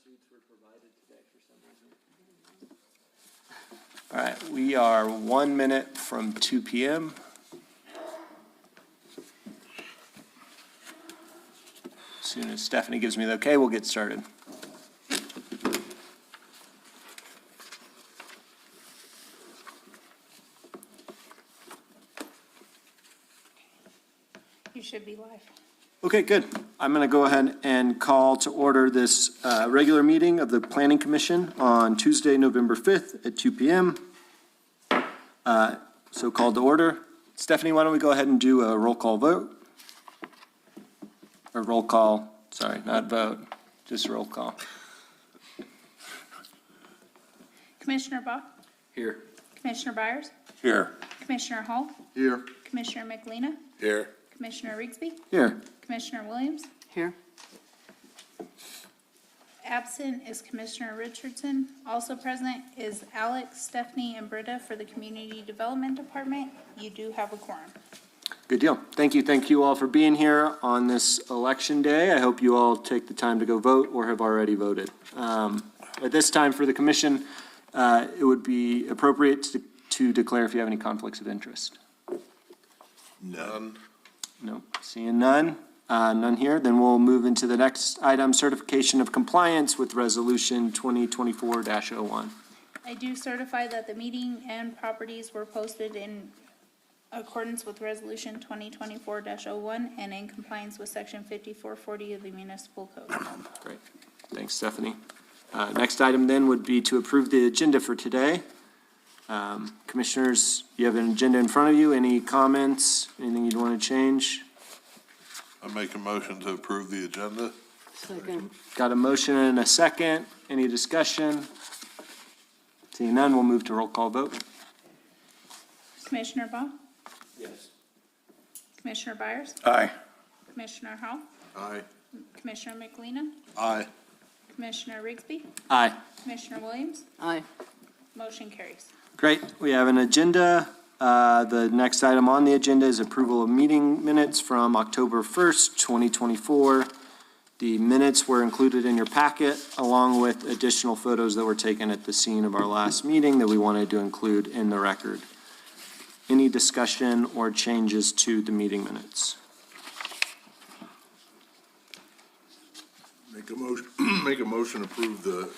suits were provided today for some reason. All right, we are 1 minute from 2 p.m. As soon as Stephanie gives me the okay, we'll get started. You should be live. Okay, good. I'm going to go ahead and call to order this regular meeting of the Planning Commission on Tuesday, November 5th at 2 p.m. So called to order. Stephanie, why don't we go ahead and do a roll call vote? Or roll call, sorry, not vote, just roll call. Commissioner Bach, Here. Commissioner Byers, Here. Commissioner Hall, Here. Commissioner McLean, Here. Commissioner Rigsby, Here. Commissioner Williams. Here. Absent is Commissioner Richardson. Also present is Alex, Stephanie, and Britta for the Community Development Department. You do have a quorum. Good deal. Thank you all for being here on this election day. I hope you all take the time to go vote or have already voted. At this time for the commission, it would be appropriate to declare if you have any conflicts of interest. None. No, seeing none. None here. Then we'll move into the next item, certification of compliance with resolution 2024-01. I do certify that the meeting and properties were posted in accordance with resolution 2024-01 and in compliance with section 5440 of the municipal code. Great. Thanks, Stephanie. Next item then would be to approve the agenda for today. Commissioners, you have an agenda in front of you. Any comments? Anything you'd want to change? I make a motion to approve the agenda. Second. Got a motion and a second. Any discussion? Seeing none, we'll move to roll call vote. Commissioner Bach, Yes. Commissioner Byers, Aye. Commissioner Hall, Aye. Commissioner McLean, Aye. Commissioner Rigsby, Aye. Commissioner Williams. Aye. Motion carries. Great. We have an agenda. The next item on the agenda is approval of meeting minutes from October 1st, 2024. The minutes were included in your packet along with additional photos that were taken at the scene of our last meeting that we wanted to include in the record. Any discussion or changes to the meeting minutes? Make a motion to approve the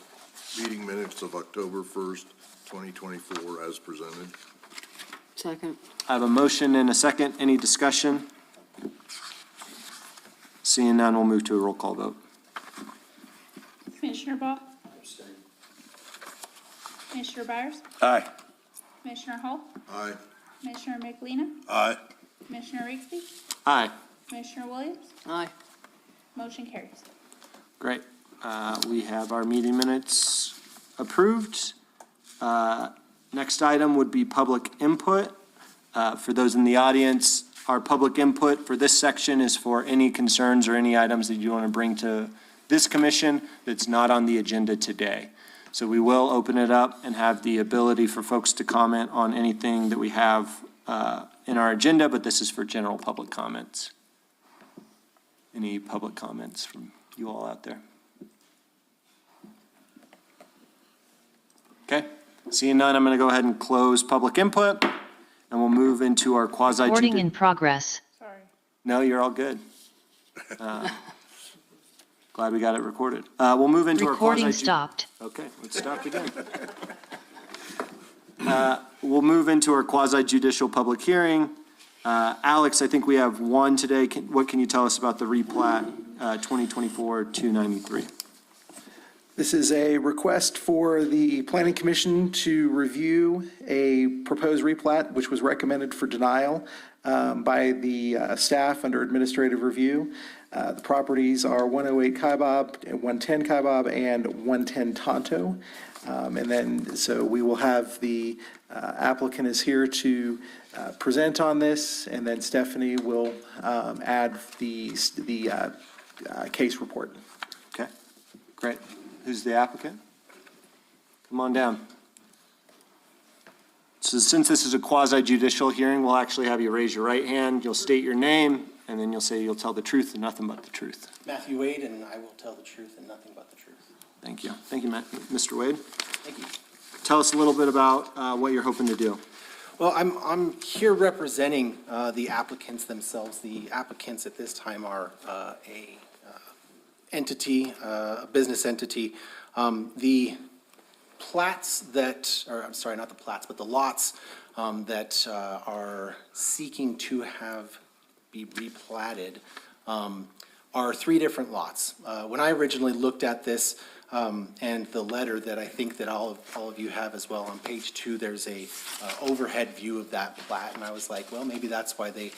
meeting minutes of October 1st, 2024 as presented. Second. I have a motion and a second. Any discussion? Seeing none, we'll move to a roll call vote. Commissioner Bach, Commissioner Byers, Aye. Commissioner Hall, Aye. Commissioner McLean, Aye. Commissioner Rigsby, Aye. Commissioner Williams. Aye. Motion carries. Great. We have our meeting minutes approved. Next item would be public input. For those in the audience, our public input for this section is for any concerns or any items that you want to bring to this commission that's not on the agenda today. So we will open it up and have the ability for folks to comment on anything that we have in our agenda, but this is for general public comments. Any public comments from you all out there? Okay. Seeing none, I'm going to go ahead and close public input, and we'll move into our quasi. Recording in progress. Sorry. No, you're all good. Glad we got it recorded. We'll move into our quasi. Recording stopped. Okay, let's stop again. We'll move into our quasi judicial public hearing. Alex, I think we have one today. What can you tell us about the replat 2024-293? This is a request for the Planning Commission to review a proposed replat, which was recommended for denial by the staff under administrative review. The properties are 108 Kaibab, 110 Kaibab, and 110 Tonto. And then, so we will have the applicant is here to present on this, and then Stephanie will add the case report. Okay, great. Who's the applicant? Come on down. So since this is a quasi-judicial hearing, we'll actually have you raise your right hand. You'll state your name, and then you'll say you'll tell the truth and nothing but the truth. Matthew Wade, and I will tell the truth and nothing but the truth. Thank you. Thank you, Mr. Wade. Thank you. Tell us a little bit about what you're hoping to do. Well, I'm here representing the applicants themselves. The applicants at this time are a business entity. The plats that, or I'm sorry, not the plats, but the lots that are seeking to be replatted are three different lots. When I originally looked at this, and the letter that I think that all of you have as well, on page 2, there's a overhead view of that plat, and I was like, well, maybe that's why they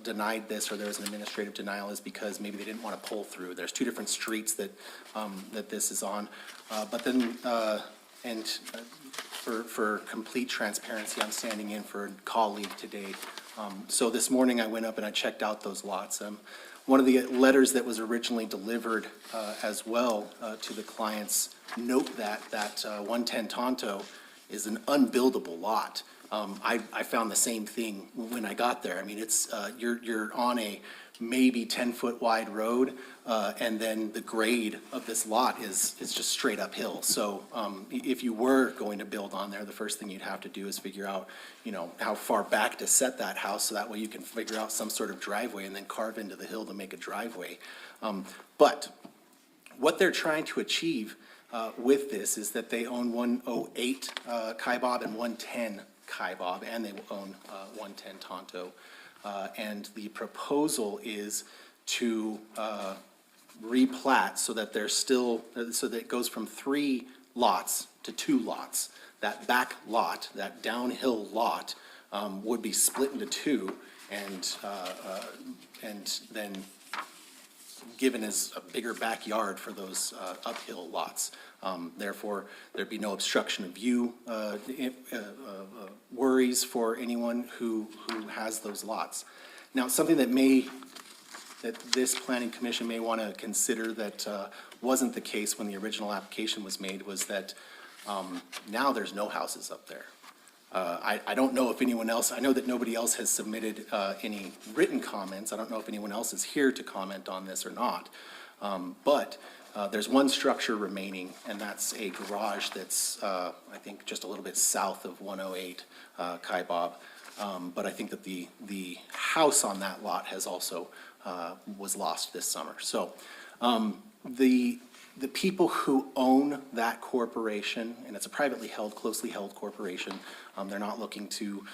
denied this, or there was an administrative denial, is because maybe they didn't want to pull through. There's two different streets that this is on, but then, for complete transparency, I'm standing in for a colleague today. So this morning I went up and I checked out those lots. One of the letters that was originally delivered as well to the clients note that 110 Tonto is an unbuildable lot. I found the same thing when I got there. I mean, it's, you're on a maybe 10-foot wide road, and then the grade of this lot is just straight uphill. So if you were going to build on there, the first thing you'd have to do is figure out, how far back to set that house, so that way you can figure out some sort of driveway and then carve into the hill to make a driveway. But what they're trying to achieve with this is that they own 108 Kaibab and 110 Kaibab, and they own 110 Tonto. And the proposal is to replat so that there's still, so that it goes from 3 lots to 2 lots. That back lot, that downhill lot, would be split into 2 and then given as a bigger backyard for those uphill lots. Therefore, there'd be no obstruction of view worries for anyone who has those lots. Now, something that this planning commission may want to consider that wasn't the case when the original application was made was that now there's no houses up there. I don't know if anyone else, I know that nobody else has submitted any written comments. I don't know if anyone else is here to comment on this or not. But there's one structure remaining, and that's a garage that's, I think, just a little bit south of 108 Kaibab. But I think that the house on that lot has also, was lost this summer. So the people who own that corporation, and it's a privately held, closely held corporation, they're not looking to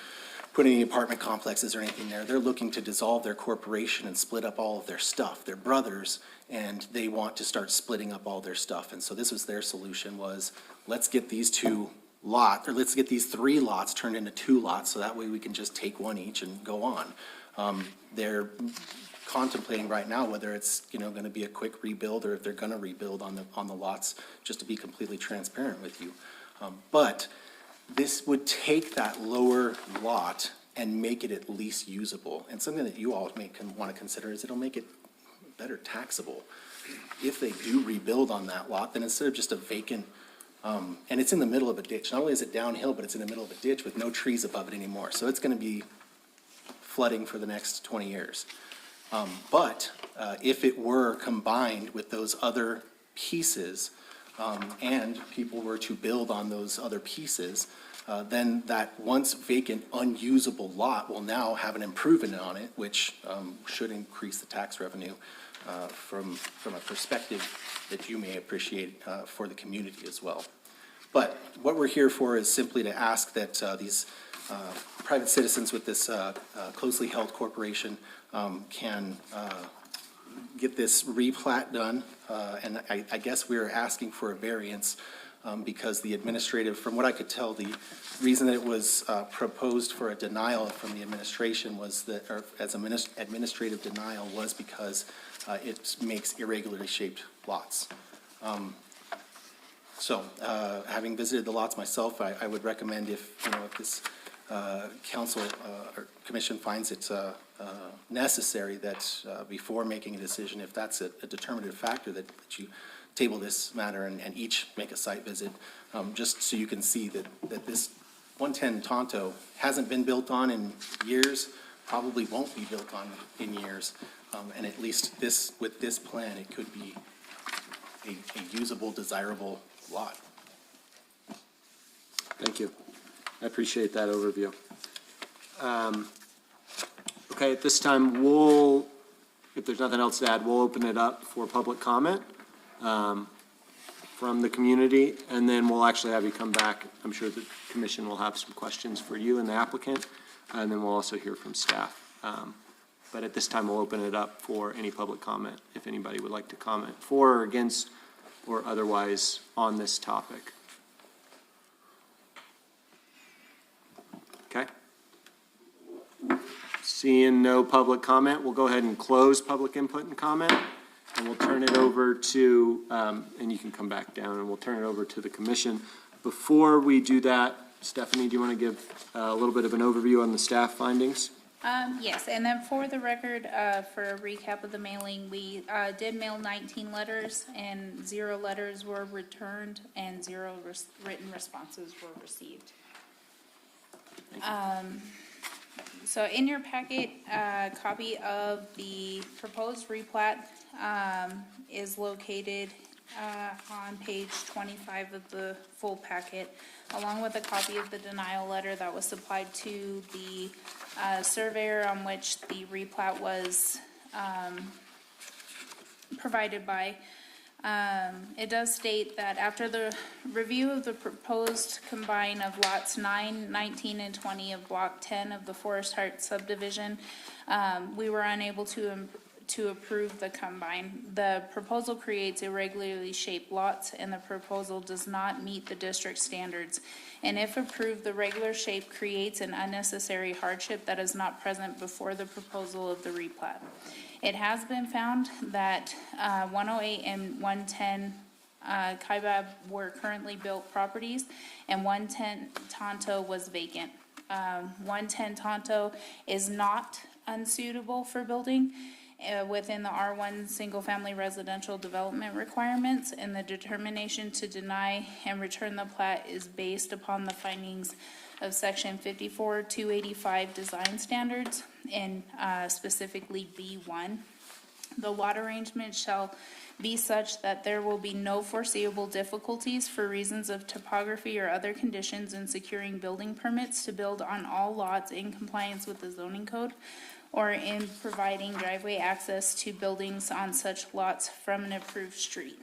put any apartment complexes or anything there. They're looking to dissolve their corporation and split up all of their stuff. They're brothers, and they want to start splitting up all their stuff. And so this was their solution, was let's get these 3 lots turned into 2 lots, so that way we can just take one each and go on. They're contemplating right now whether it's, gonna be a quick rebuild, or if they're gonna rebuild on the lots, just to be completely transparent with you. But this would take that lower lot and make it at least usable. And something that you all may want to consider is it'll make it better taxable. If they do rebuild on that lot, then instead of just a vacant, and it's in the middle of a ditch, not only is it downhill, but it's in the middle of a ditch with no trees above it anymore. So it's gonna be flooding for the next 20 years. But if it were combined with those other pieces, and people were to build on those other pieces, then that once vacant, unusable lot will now have an improvement on it, which should increase the tax revenue from a perspective that you may appreciate for the community as well. But what we're here for is simply to ask that these private citizens with this closely held corporation can get this replat done. And I guess we're asking for a variance because the administrative, from what I could tell, the reason that it was proposed for a denial from the administration was that, or as an administrative denial, was because it makes irregularly shaped lots. So having visited the lots myself, I would recommend if this council or commission finds it necessary that before making a decision, if that's a determinative factor, that you table this matter and each make a site visit, just so you can see that this 110 Tonto hasn't been built on in years, probably won't be built on in years, and at least with this plan, it could be a usable, desirable lot. Thank you. I appreciate that overview. Okay, at this time, if there's nothing else to add, we'll open it up for public comment from the community, and then we'll actually have you come back. I'm sure the commission will have some questions for you and the applicant, and then we'll also hear from staff. But at this time, we'll open it up for any public comment, if anybody would like to comment for or against or otherwise on this topic. Okay? Seeing no public comment, we'll go ahead and close public input and comment, and we'll turn it over to, and you can come back down, and we'll turn it over to the commission. Before we do that, Stephanie, do you want to give a little bit of an overview on the staff findings? Yes, and then for the record, for a recap of the mailing, we did mail 19 letters, and 0 letters were returned, and 0 written responses were received. So in your packet, a copy of the proposed replat is located on page 25 of the full packet, along with a copy of the denial letter that was supplied to the surveyor on which the replat was provided by. It does state that after the review of the proposed combine of lots 9, 19, and 20 of block 10 of the Forest Heart subdivision, we were unable to approve the combine. The proposal creates irregularly shaped lots, and the proposal does not meet the district standards. And if approved, the regular shape creates an unnecessary hardship that is not present before the proposal of the replat. It has been found that 108 and 110 Kaibab were currently built properties, and 110 Tonto was vacant. 110 Tonto is not unsuitable for building within the R1 single-family residential development requirements, and the determination to deny and return the plat is based upon the findings of section 54-285 design standards, and specifically B1. The lot arrangement shall be such that there will be no foreseeable difficulties for reasons of topography or other conditions in securing building permits to build on all lots in compliance with the zoning code, or in providing driveway access to buildings on such lots from an approved street.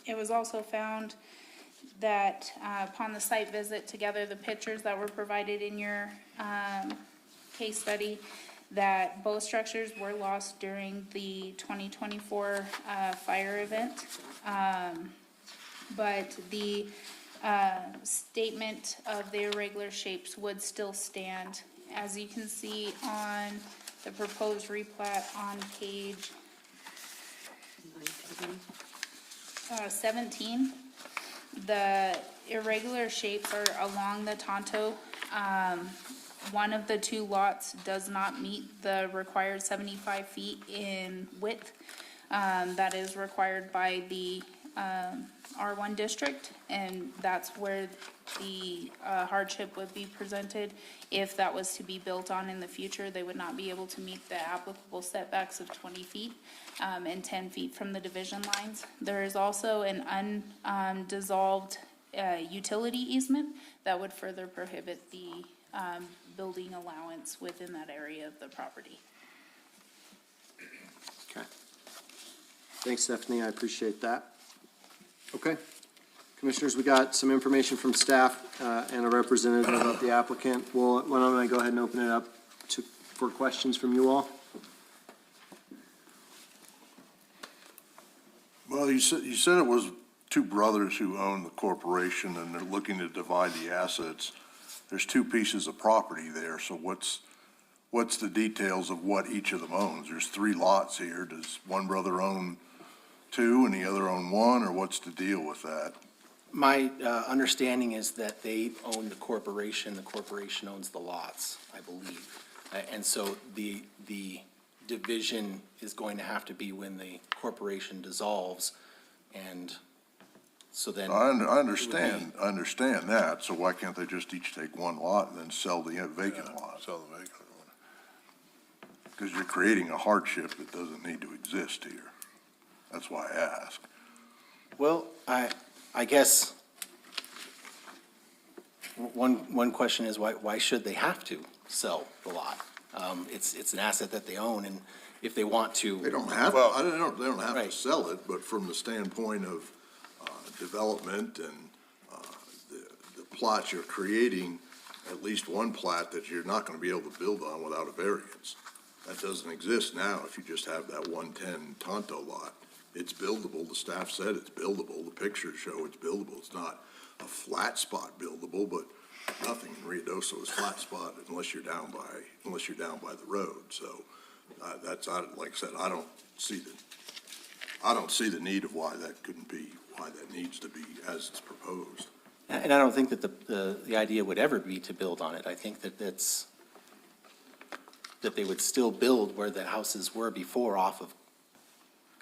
It was also found that upon the site visit, together the pictures that were provided in your case study, that both structures were lost during the 2024 fire event. But the statement of the irregular shapes would still stand. As you can see on the proposed replat on page 17, the irregular shapes are along the Tonto. One of the 2 lots does not meet the required 75 feet in width that is required by the R1 district, and that's where the hardship would be presented. If that was to be built on in the future, they would not be able to meet the applicable setbacks of 20 feet and 10 feet from the division lines. There is also an undissolved utility easement that would further prohibit the building allowance within that area of the property. Okay. Thanks, Stephanie, I appreciate that. Okay. Commissioners, we got some information from staff and a representative of the applicant. Why don't I go ahead and open it up for questions from you all? Well, you said it was 2 brothers who own the corporation, and they're looking to divide the assets. There's 2 pieces of property there, so what's the details of what each of them owns? There's 3 lots here. Does one brother own 2 and the other own 1, or what's the deal with that? My understanding is that they own the corporation owns the lots, I believe. And so the division is going to have to be when the corporation dissolves, and So then, I understand that, so why can't they just each take one lot and then sell the vacant lot? Sell the vacant one. Because you're creating a hardship that doesn't need to exist here. That's why I ask. well, I guess one question is why should they have to sell the lot? It's an asset that they own, and if they want to. They don't have, they don't have to Right. sell it, but from the standpoint of development and the plots you're creating, at least one plat that you're not gonna be able to build on without a variance. That doesn't exist now if you just have that 110 Tonto lot. It's buildable, the staff said it's buildable, the pictures show it's buildable. It's not a flat spot buildable, but nothing in Ruidoso is flat spot unless you're down by the road. So like I said, I don't see the need of why that couldn't be, why that needs to be as it's proposed. And I don't think that the idea would ever be to build on it. I think that that they would still build where the houses were before off of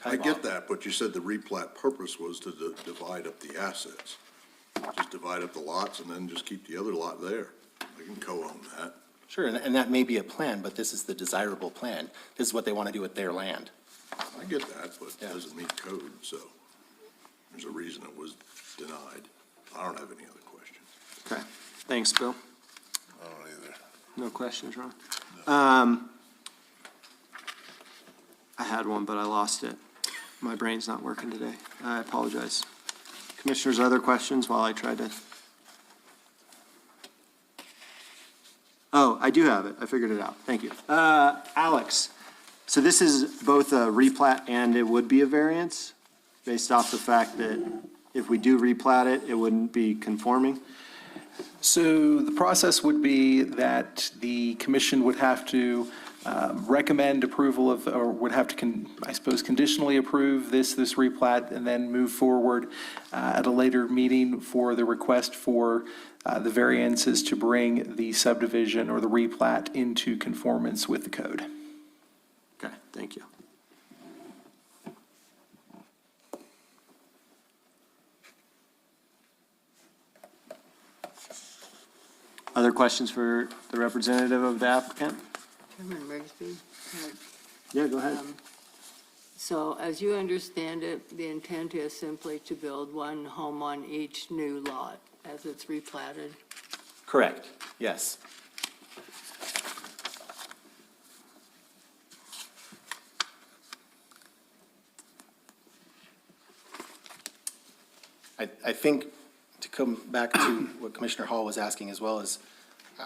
I Kybah. get that, but you said the replat purpose was to divide up the assets. Just divide up the lots and then just keep the other lot there. They can co-own that. Sure, and that may be a plan, but this is the desirable plan. This is what they want to do with their land. I get that, but it Yeah. doesn't meet code, so there's a reason it was denied. I don't have any other questions. Okay, thanks, Bill. I don't either. No questions, Ron? I had one, but I lost it. My brain's not working today. I apologize. Commissioners, other questions while I try to? Oh, I do have it. I figured it out. Thank you. Alex, so this is both a replat and it would be a variance based off the fact that if we do replat it, it wouldn't be conforming? So the process would be that the commission would have to recommend approval of, or would have to, I suppose, conditionally approve this replat and then move forward at a later meeting for the request for the variances to bring the subdivision or the replat into conformance with the code. Okay, thank you. Other questions for the representative of the applicant? Chairman Rigsby? Yeah, go ahead. So as you understand it, the intent is simply to build one home on each new lot as it's replatted? Correct, yes. I think, to come back to what Commissioner Hall was asking as well, is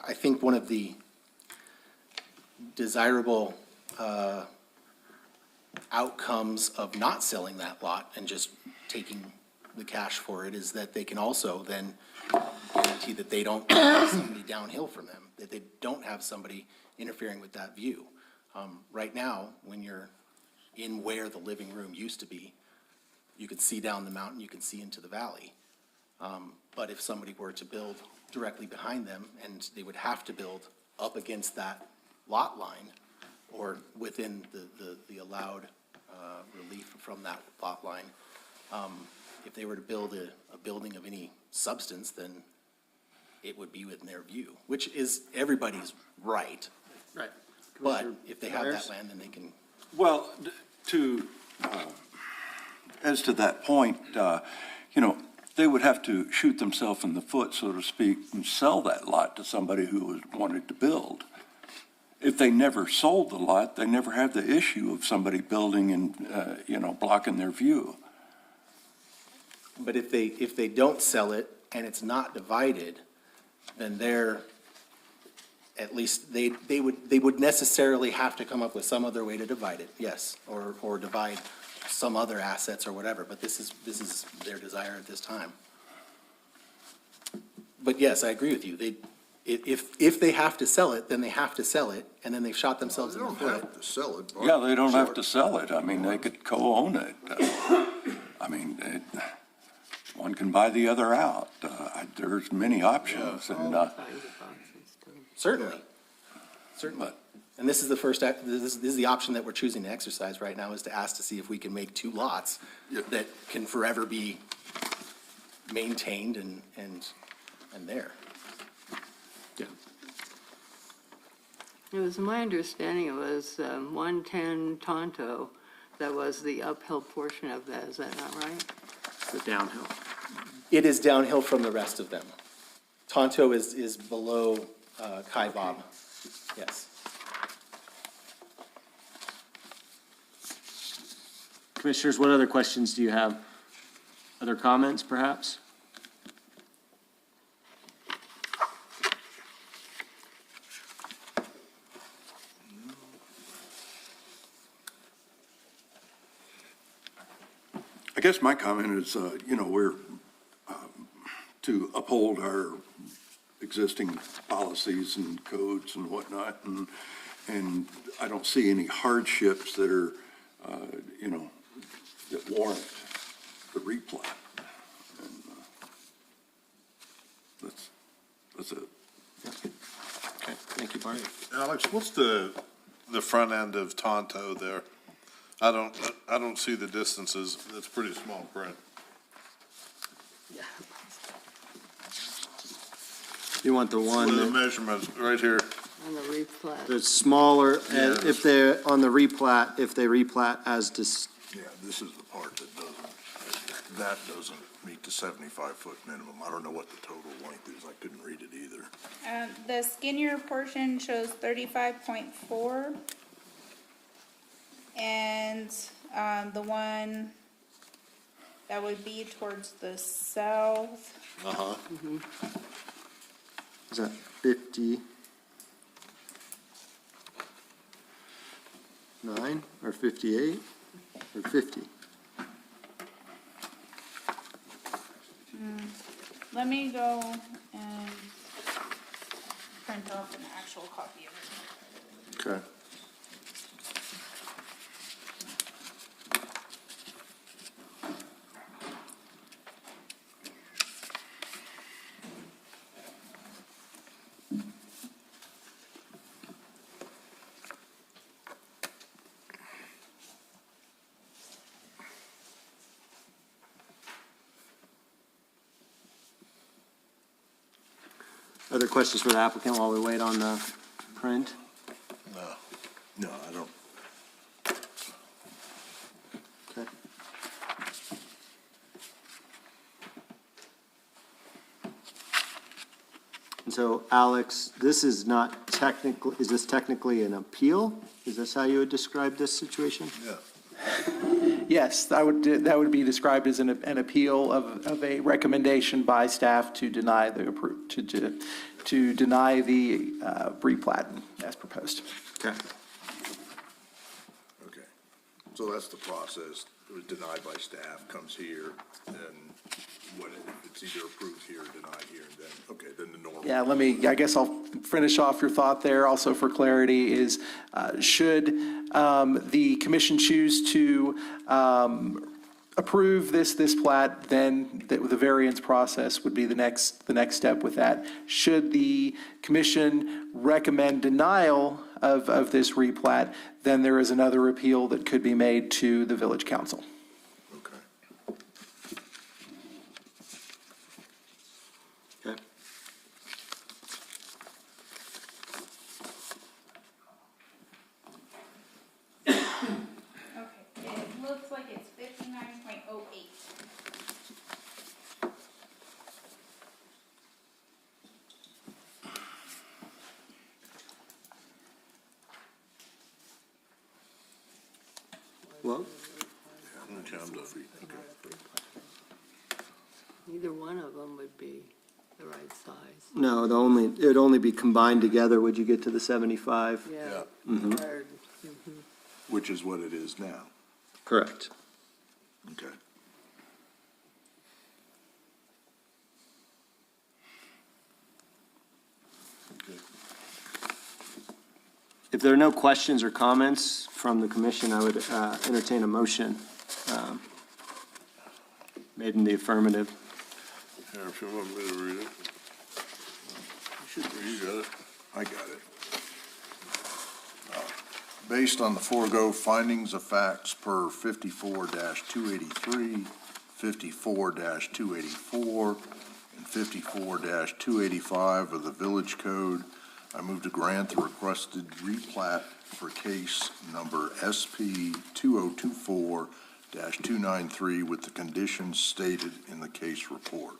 I think one of the desirable outcomes of not selling that lot and just taking the cash for it is that they can also then guarantee that they don't have somebody downhill from them, that they don't have somebody interfering with that view. Right now, when you're in where the living room used to be, you can see down the mountain, you can see into the valley. But if somebody were to build directly behind them, and they would have to build up against that lot line or within the allowed relief from that lot line, if they were to build a building of any substance, then it would be within their view, which is everybody's right. Right. But if they have that land, then they can. Well, as to that point, they would have to shoot themselves in the foot, so to speak, and sell that lot to somebody who wanted to build. If they never sold the lot, they never have the issue of somebody building and, blocking their view. But if they don't sell it and it's not divided, then at least they would necessarily have to come up with some other way to divide it, yes, or divide some other assets or whatever, but this is their desire at this time. But yes, I agree with you. If they have to sell it, then they have to sell it, and then they've shot themselves They in the don't foot. have to sell it. Yeah, they don't have to sell it. I mean, they could co-own it. One can buy the other out. There's many options, and, Find the boxes, too. Certainly. but And this is the first, this is the option that we're choosing to exercise right now, is to ask to see if we can make two lots Yeah. that can forever be maintained and there. Yeah. It was my understanding it was 110 Tonto that was the uphill portion of that, is that not right? The downhill. It is downhill from the rest of them. Tonto is below Kai Bob, yes. Commissioners, what other questions do you have? Other comments, perhaps? I guess my comment is, we're to uphold our existing policies and codes and whatnot, and I don't see any hardships that are, that warrant the replat. And, that's it. Okay, thank you, Bart. Alex, what's the front end of Tonto there? I don't see the distances. It's pretty small print. You want the one The that, measurements right here. On the replat. that's smaller, and Yeah. if they're on the replat, if they replat as Yeah, this is the part that doesn't meet the 75-foot minimum. I don't know what the total length is. I couldn't read it either. The skinnier portion shows 35.4. And, the one that would be towards the south, Uh-huh. is that 59 or 58 or 50? let me go and print off an actual copy of it. Okay. Other questions for the applicant while we wait on the print? No, I don't. Okay. And so, Alex, this is not technically, is this technically an appeal? Is this how you would describe this situation? Yeah. Yes, that would be described as an appeal of a recommendation by staff to deny to deny the replat as proposed. Okay. Okay. So that's the process. It was denied by staff, comes here, and it's either approved here or denied here, and then, okay, then the normal. Yeah, I guess I'll finish off your thought there, also for clarity, is should the commission choose to approve this plat, then the variance process would be the next step with that. Should the commission recommend denial of this replat, then there is another appeal that could be made to the village council. Okay. Okay. Okay, it looks like it's 59.08. Well, Okay, I'm done. Okay. Either one of them would be the right size. no, it would only be combined together, would you get to the 75? Yeah. Mhm. Hard. Which is what it is now. Correct. Okay. Okay. If there are no questions or comments from the commission, I would entertain a motion made in the affirmative. Here, if you want me to read it. You got it. I got it. Based on the foregoing findings of facts per 54-283, 54-284 and 54-285 of the Village Code. I move to grant the requested replat for case number SP 2024-293 with the conditions stated in the case report.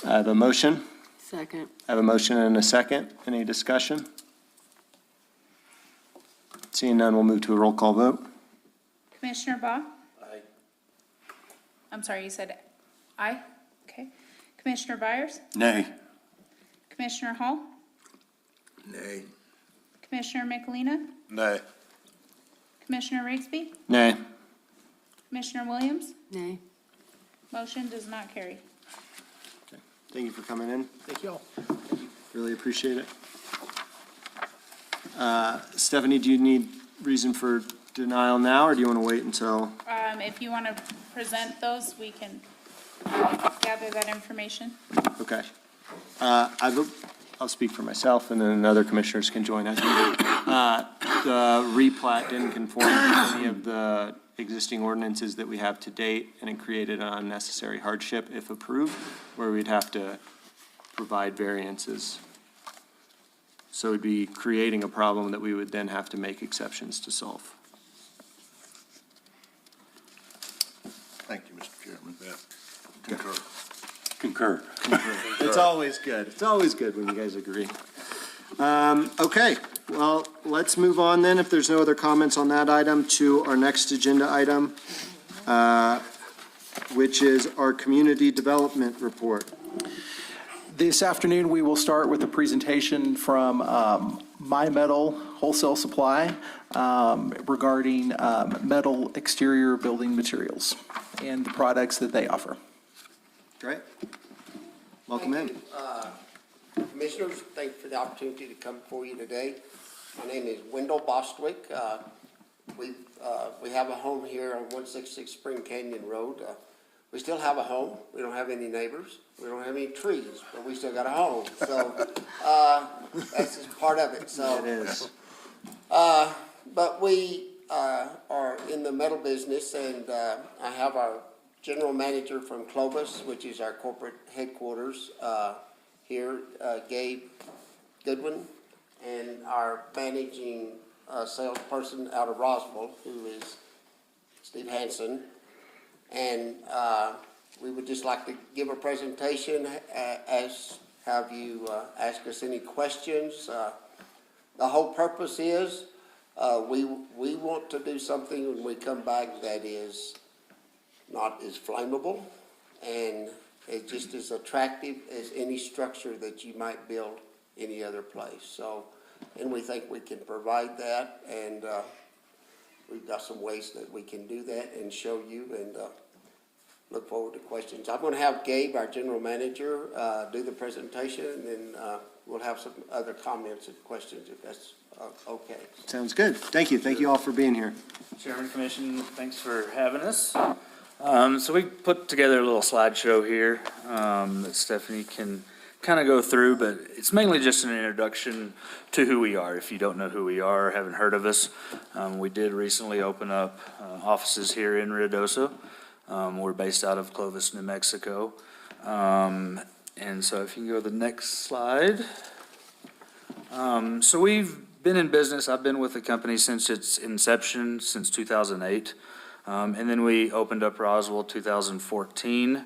I have a motion. Second. I have a motion and a second. Any discussion? Seeing none, we'll move to a roll call vote. Commissioner Baugh? Aye. I'm sorry, you said aye? Okay. Commissioner Byers? Nay. Commissioner Hall? Nay. Commissioner Michelina? Nay. Commissioner Rigsby? Nay. Commissioner Williams? Nay. Motion does not carry. Thank you for coming in. Thank you all. Really appreciate it. Stephanie, do you need reason for denial now, or do you want to wait until? If you want to present those, we can gather that information. Okay. I'll speak for myself, and then other commissioners can join us. The replat didn't conform to any of the existing ordinances that we have to date, and it created an unnecessary hardship if approved, where we'd have to provide variances. So it'd be creating a problem that we would then have to make exceptions to solve. Thank you, Mr. Chairman. Yeah. Concur. Concur. It's always good. It's always good when you guys agree. Okay, well, let's move on then, if there's no other comments on that item, to our next agenda item, which is our community development report. This afternoon, we will start with a presentation from My Metal Wholesale Supply regarding metal exterior building materials and the products that they offer. Great. Welcome in. Commissioners, thank you for the opportunity to come before you today. My name is Wendell Bostwick. We have a home here on 166 Spring Canyon Road. We still have a home. We don't have any neighbors. We don't have any trees, but we still got a home. So that's just part of it. So It is. but we are in the metal business, and I have our general manager from Clovis, which is our corporate headquarters here, Gabe Goodwin, and our managing salesperson out of Roswell, who is Steve Hansen. And we would just like to give a presentation, have you ask us any questions. The whole purpose is we want to do something when we come back that is not as flammable and it just as attractive as any structure that you might build any other place. So, and we think we can provide that, and we've got some ways that we can do that and show you, and look forward to questions. I'm going to have Gabe, our general manager, do the presentation, and then we'll have some other comments and questions if that's okay. Sounds good. Thank you. Thank you all for being here. Chairman, Commission, thanks for having us. So we put together a little slideshow here that Stephanie can kind of go through, but it's mainly just an introduction to who we are. If you don't know who we are or haven't heard of us, we did recently open up offices here in Ruidoso. We're based out of Clovis, New Mexico. And so if you can go to the next slide. So we've been in business. I've been with the company since its inception, since 2008. And then we opened up Roswell 2014.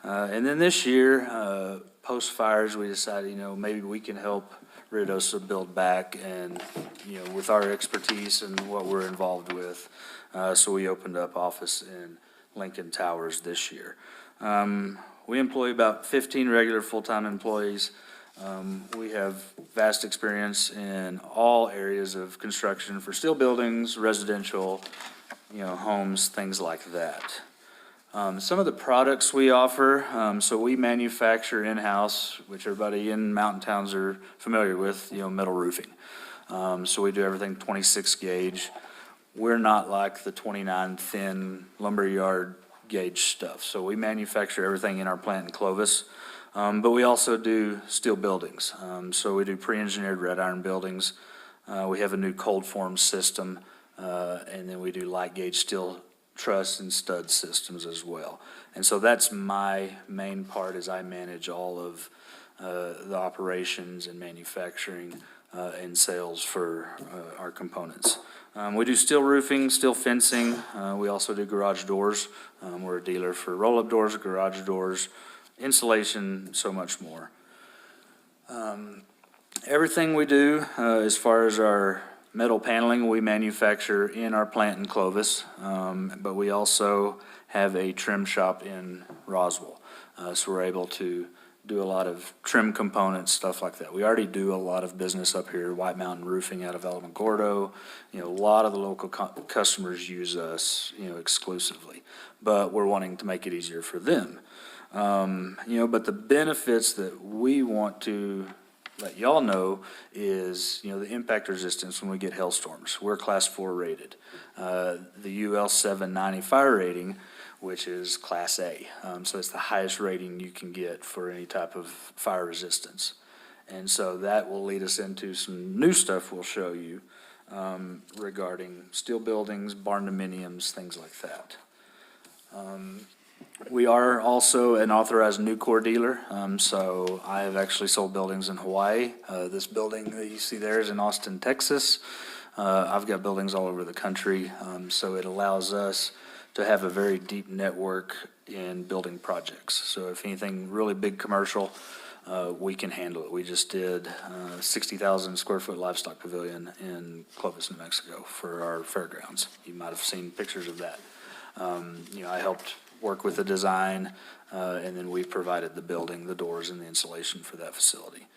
And then this year, post fires, we decided, maybe we can help Ruidoso build back and, with our expertise and what we're involved with. So we opened up office in Lincoln Towers this year. We employ about 15 regular full-time employees. We have vast experience in all areas of construction for steel buildings, residential, homes, things like that. Some of the products we offer, so we manufacture in-house, which everybody in mountain towns are familiar with, metal roofing. So we do everything 26 gauge. We're not like the 29 thin lumberyard gauge stuff. So we manufacture everything in our plant in Clovis. But we also do steel buildings. So we do pre-engineered red iron buildings. We have a new cold form system. And then we do light gauge steel truss and stud systems as well. And so that's my main part, is I manage all of the operations and manufacturing and sales for our components. We do steel roofing, steel fencing. We also do garage doors. We're a dealer for roll-up doors, garage doors, insulation, so much more. Everything we do, as far as our metal paneling, we manufacture in our plant in Clovis, but we also have a trim shop in Roswell. So we're able to do a lot of trim components, stuff like that. We already do a lot of business up here, White Mountain Roofing out of Alamogordo. You know, a lot of the local customers use us, you know, exclusively, but we're wanting to make it easier for them. You know, but the benefits that we want to let y'all know is, you know, the impact resistance when we get hailstorms. We're Class 4 rated. The UL 790 fire rating, which is Class A. So it's the highest rating you can get for any type of fire resistance. And so that will lead us into some new stuff we'll show you regarding steel buildings, barn dominiums, things like that. We are also an authorized Nucor dealer, so I have actually sold buildings in Hawaii. This building that you see there is in Austin, Texas. I've got buildings all over the country, so it allows us to have a very deep network in building projects. So if anything really big commercial, we can handle it. We just did 60,000 square foot livestock pavilion in Clovis, New Mexico for our fairgrounds. You might have seen pictures of that. You know, I helped work with the design, and then we provided the building, the doors, and the insulation for that facility.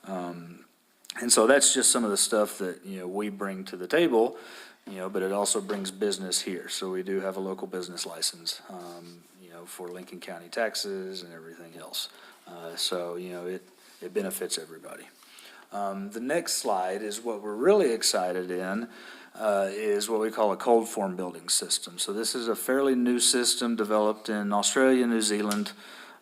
And so that's just some of the stuff that, you know, we bring to the table, you know, but it also brings business here. So we do have a local business license, you know, for Lincoln County taxes and everything else. So, you know, it benefits everybody. The next slide is what we're really excited in, is what we call a cold form building system. So this is a fairly new system developed in Australia, New Zealand,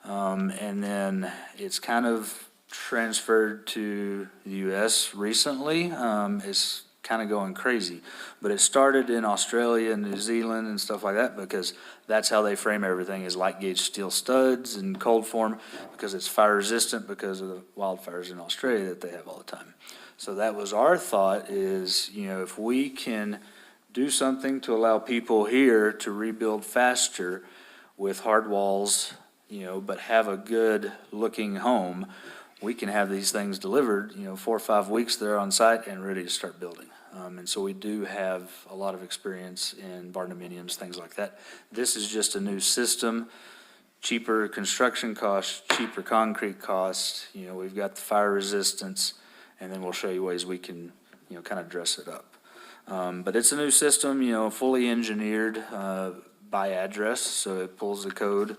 and then it's kind of transferred to the U.S. recently. It's kind of going crazy, but it started in Australia and New Zealand and stuff like that because that's how they frame everything, is light gauge steel studs and cold form, because it's fire resistant because of the wildfires in Australia that they have all the time. So that was our thought, is, you know, if we can do something to allow people here to rebuild faster with hard walls, you know, but have a good looking home, we can have these things delivered, you know, 4 or 5 weeks there on site and ready to start building. And so we do have a lot of experience in barn dominiums, things like that. This is just a new system, cheaper construction costs, cheaper concrete costs. You know, we've got the fire resistance, and then we'll show you ways we can, you know, kind of dress it up. But it's a new system, you know, fully engineered by address, so it pulls the code.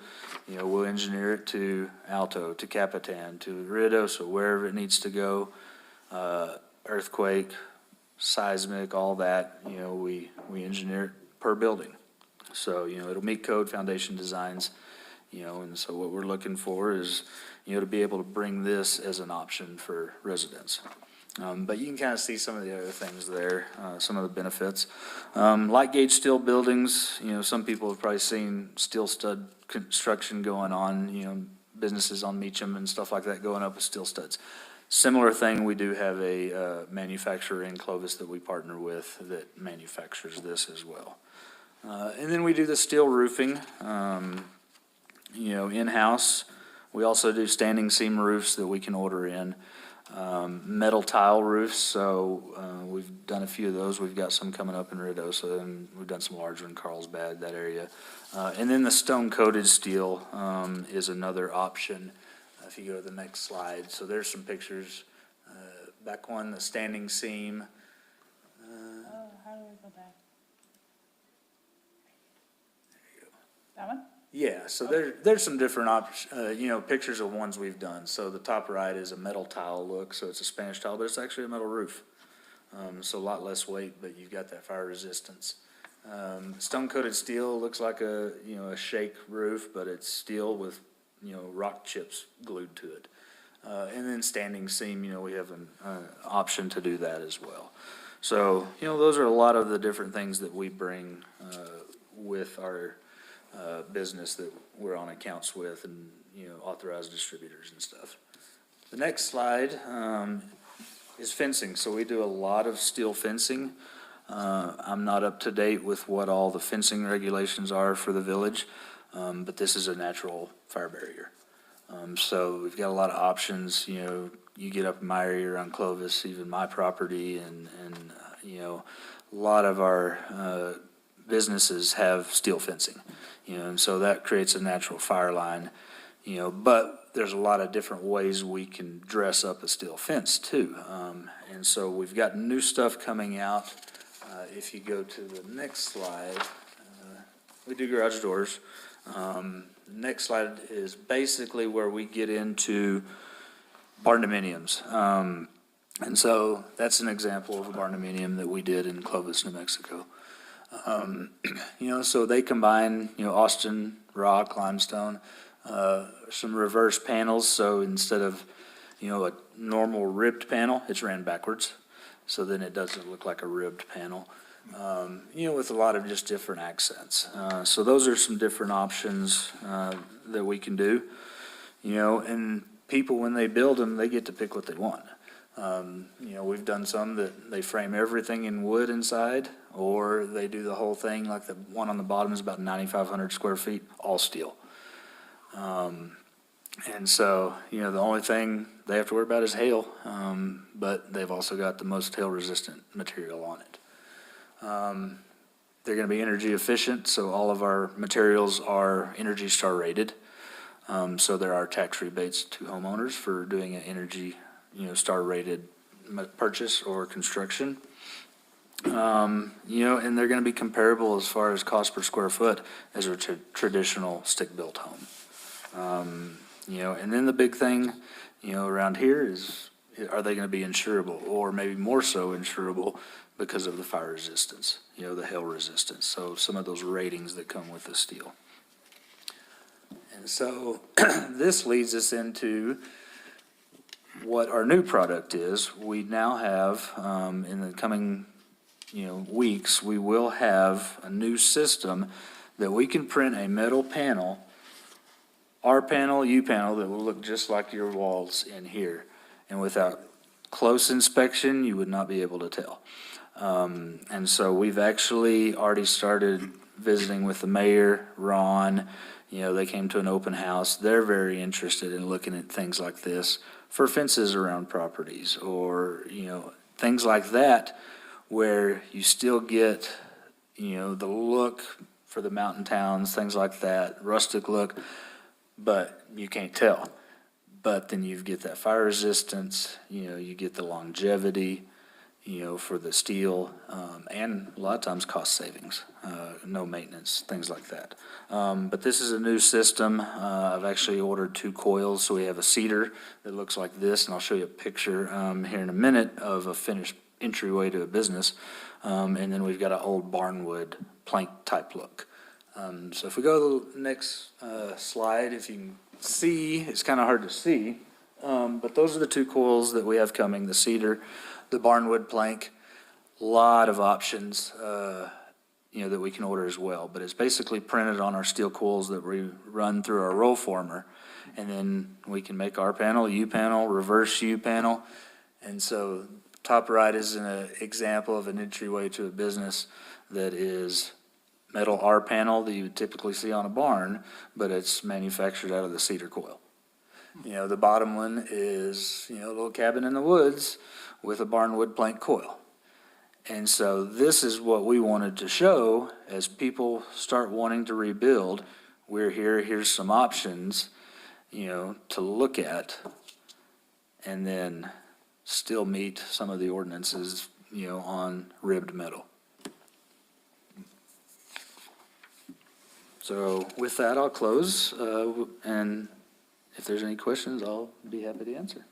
You know, we'll engineer it to Alto, to Capitan, to Ruidoso, wherever it needs to go. Earthquake, seismic, all that, you know, we engineer it per building. So, you know, it'll meet code, foundation designs, you know, and so what we're looking for is, you know, to be able to bring this as an option for residents. But you can kind of see some of the other things there, some of the benefits. Light gauge steel buildings, you know, some people have probably seen steel stud construction going on, you know, businesses on Meacham and stuff like that going up with steel studs. Similar thing, we do have a manufacturer in Clovis that we partner with that manufactures this as well. And then we do the steel roofing, you know, in-house. We also do standing seam roofs that we can order in. Metal tile roofs, so we've done a few of those. We've got some coming up in Ruidoso, and we've done some larger in Carlsbad, that area. And then the stone-coated steel is another option. If you go to the next slide, so there's some pictures. Back one, the standing seam. How do we go back? That one? Yeah, so there's some different you know, pictures of ones we've done. So the top right is a metal tile look, so it's a Spanish tile, but it's actually a metal roof. So a lot less weight, but you've got that fire resistance. Stone-coated steel looks like a, you know, a shake roof, but it's steel with, you know, rock chips glued to it. And then standing seam, you know, we have an option to do that as well. So, you know, those are a lot of the different things that we bring with our business that we're on accounts with and, authorized distributors and stuff. The next slide is fencing. So we do a lot of steel fencing. I'm not up to date with what all the fencing regulations are for the village, but this is a natural fire barrier. So we've got a lot of options. You get up in my area around Clovis, even my property, and a lot of our businesses have steel fencing, and so that creates a natural fire line, but there's a lot of different ways we can dress up a steel fence too. And so we've got new stuff coming out. If you go to the next slide, we do garage doors. Next slide is basically where we get into barndominiums. And so that's an example of a barndominium that we did in Clovis, New Mexico. So they combine, Austin, rock, limestone, some reverse panels. So instead of, a normal ribbed panel, it's ran backwards. So then it doesn't look like a ribbed panel, with a lot of just different accents. So those are some different options that we can do, and people, when they build them, they get to pick what they want. We've done some that they frame everything in wood inside, or they do the whole thing, like the one on the bottom is about 9,500 square feet, all steel. And so, the only thing they have to worry about is hail, but they've also got the most hail-resistant material on it. They're going to be energy efficient, so all of our materials are Energy Star rated. So there are tax rebates to homeowners for doing an Energy, Star rated purchase or construction. And they're going to be comparable as far as cost per square foot as a traditional stick-built home. And then the big thing, around here is, are they going to be insurable, or maybe more so insurable because of the fire resistance, the hail resistance. So some of those ratings that come with the steel. And so this leads us into what our new product is. We now have, in the coming, weeks, we will have a new system that we can print a metal panel, R panel, U panel, that will look just like your walls in here. And without close inspection, you would not be able to tell. And so we've actually already started visiting with the mayor, Ron. They came to an open house. They're very interested in looking at things like this for fences around properties, or, things like that, where you still get, the look for the mountain towns, things like that, rustic look, but you can't tell. But then you get that fire resistance, you get the longevity, for the steel, and a lot of times cost savings, no maintenance, things like that. But this is a new system. I've actually ordered 2 coils, so we have a cedar that looks like this, and I'll show you a picture here in a minute of a finished entryway to a business. And then we've got an old barnwood plank type look. So if we go to the next slide, if you can see, it's kind of hard to see, but those are the 2 coils that we have coming, the cedar, the barnwood plank. A lot of options, that we can order as well, but it's basically printed on our steel coils that we run through our roll former, and then we can make R panel, U panel, reverse U panel. And so top right is an example of an entryway to a business that is metal R panel that you would typically see on a barn, but it's manufactured out of the cedar coil. The bottom one is, a little cabin in the woods with a barnwood plank coil. And so this is what we wanted to show as people start wanting to rebuild. We're here, here's some options, to look at, and then still meet some of the ordinances, on ribbed metal. So with that, I'll close, and if there's any questions, I'll be happy to answer.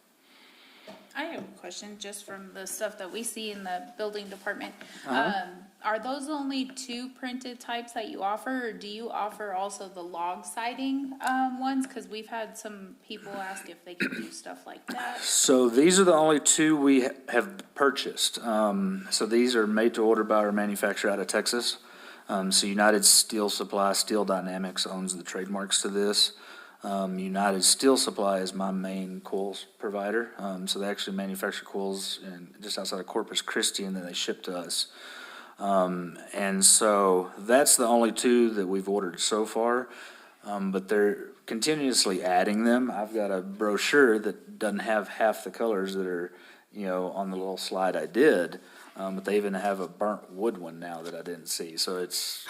I have a question just from the stuff that we see in the building department. Uh-huh. Are those the only 2 printed types that you offer, or do you offer also the log siding ones? Because we've had some people ask if they could do stuff like that. So these are the only 2 we have purchased. So these are made to order by our manufacturer out of Texas. So United Steel Supply, Steel Dynamics owns the trademarks to this. United Steel Supply is my main coils provider. So they actually manufacture coils just outside of Corpus Christi, and then they ship to us. And so that's the only two that we've ordered so far, but they're continuously adding them. I've got a brochure that doesn't have half the colors that are, on the little slide I did. But they even have a burnt wood one now that I didn't see. So it's,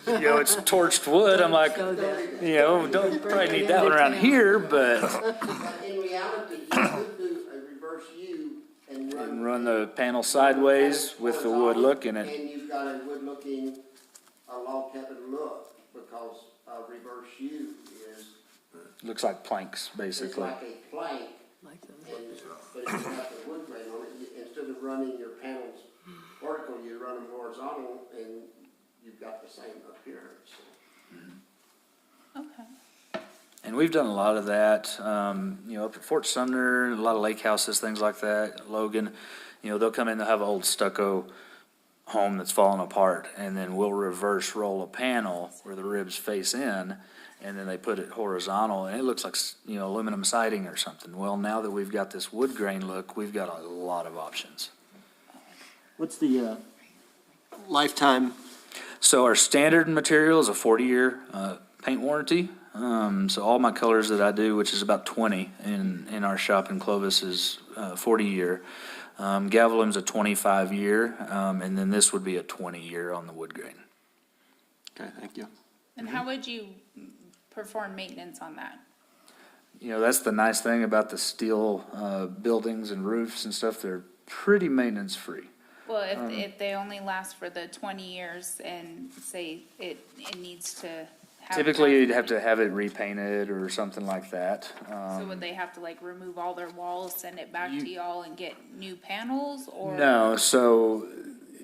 it's torched wood. I'm like, So that- don't probably need that one around here, but But in reality, you could do a reverse U and run the panel sideways with the wood look in it. And you've got a wood looking, a log cabin look, because a reverse U is, Looks like planks, it's basically. like a plank, Like those. but it's got the wood grain on it. Instead of running your panels vertical, you run them horizontal, and you've got the same appearance. Okay. And we've done a lot of that, up at Fort Sumner, a lot of lake houses, things like that, Logan. They'll come in, they'll have an old stucco home that's fallen apart, and then we'll reverse roll a panel where the ribs face in, and then they put it horizontal, and it looks like, aluminum siding or something. Well, now that we've got this wood grain look, we've got a lot of options. What's the lifetime? So our standard material is a 40-year paint warranty. So all my colors that I do, which is about 20 in our shop in Clovis, is 40-year. Gavilim's a 25-year, and then this would be a 20-year on the wood grain. Okay, thank you. And how would you perform maintenance on that? That's the nice thing about the steel buildings and roofs and stuff. They're pretty maintenance-free. Well, if they only last for the 20 years and say it needs to have. Typically, you'd have to have it repainted or something like that. So would they have to like remove all their walls, send it back to y'all and get new panels, or? No, so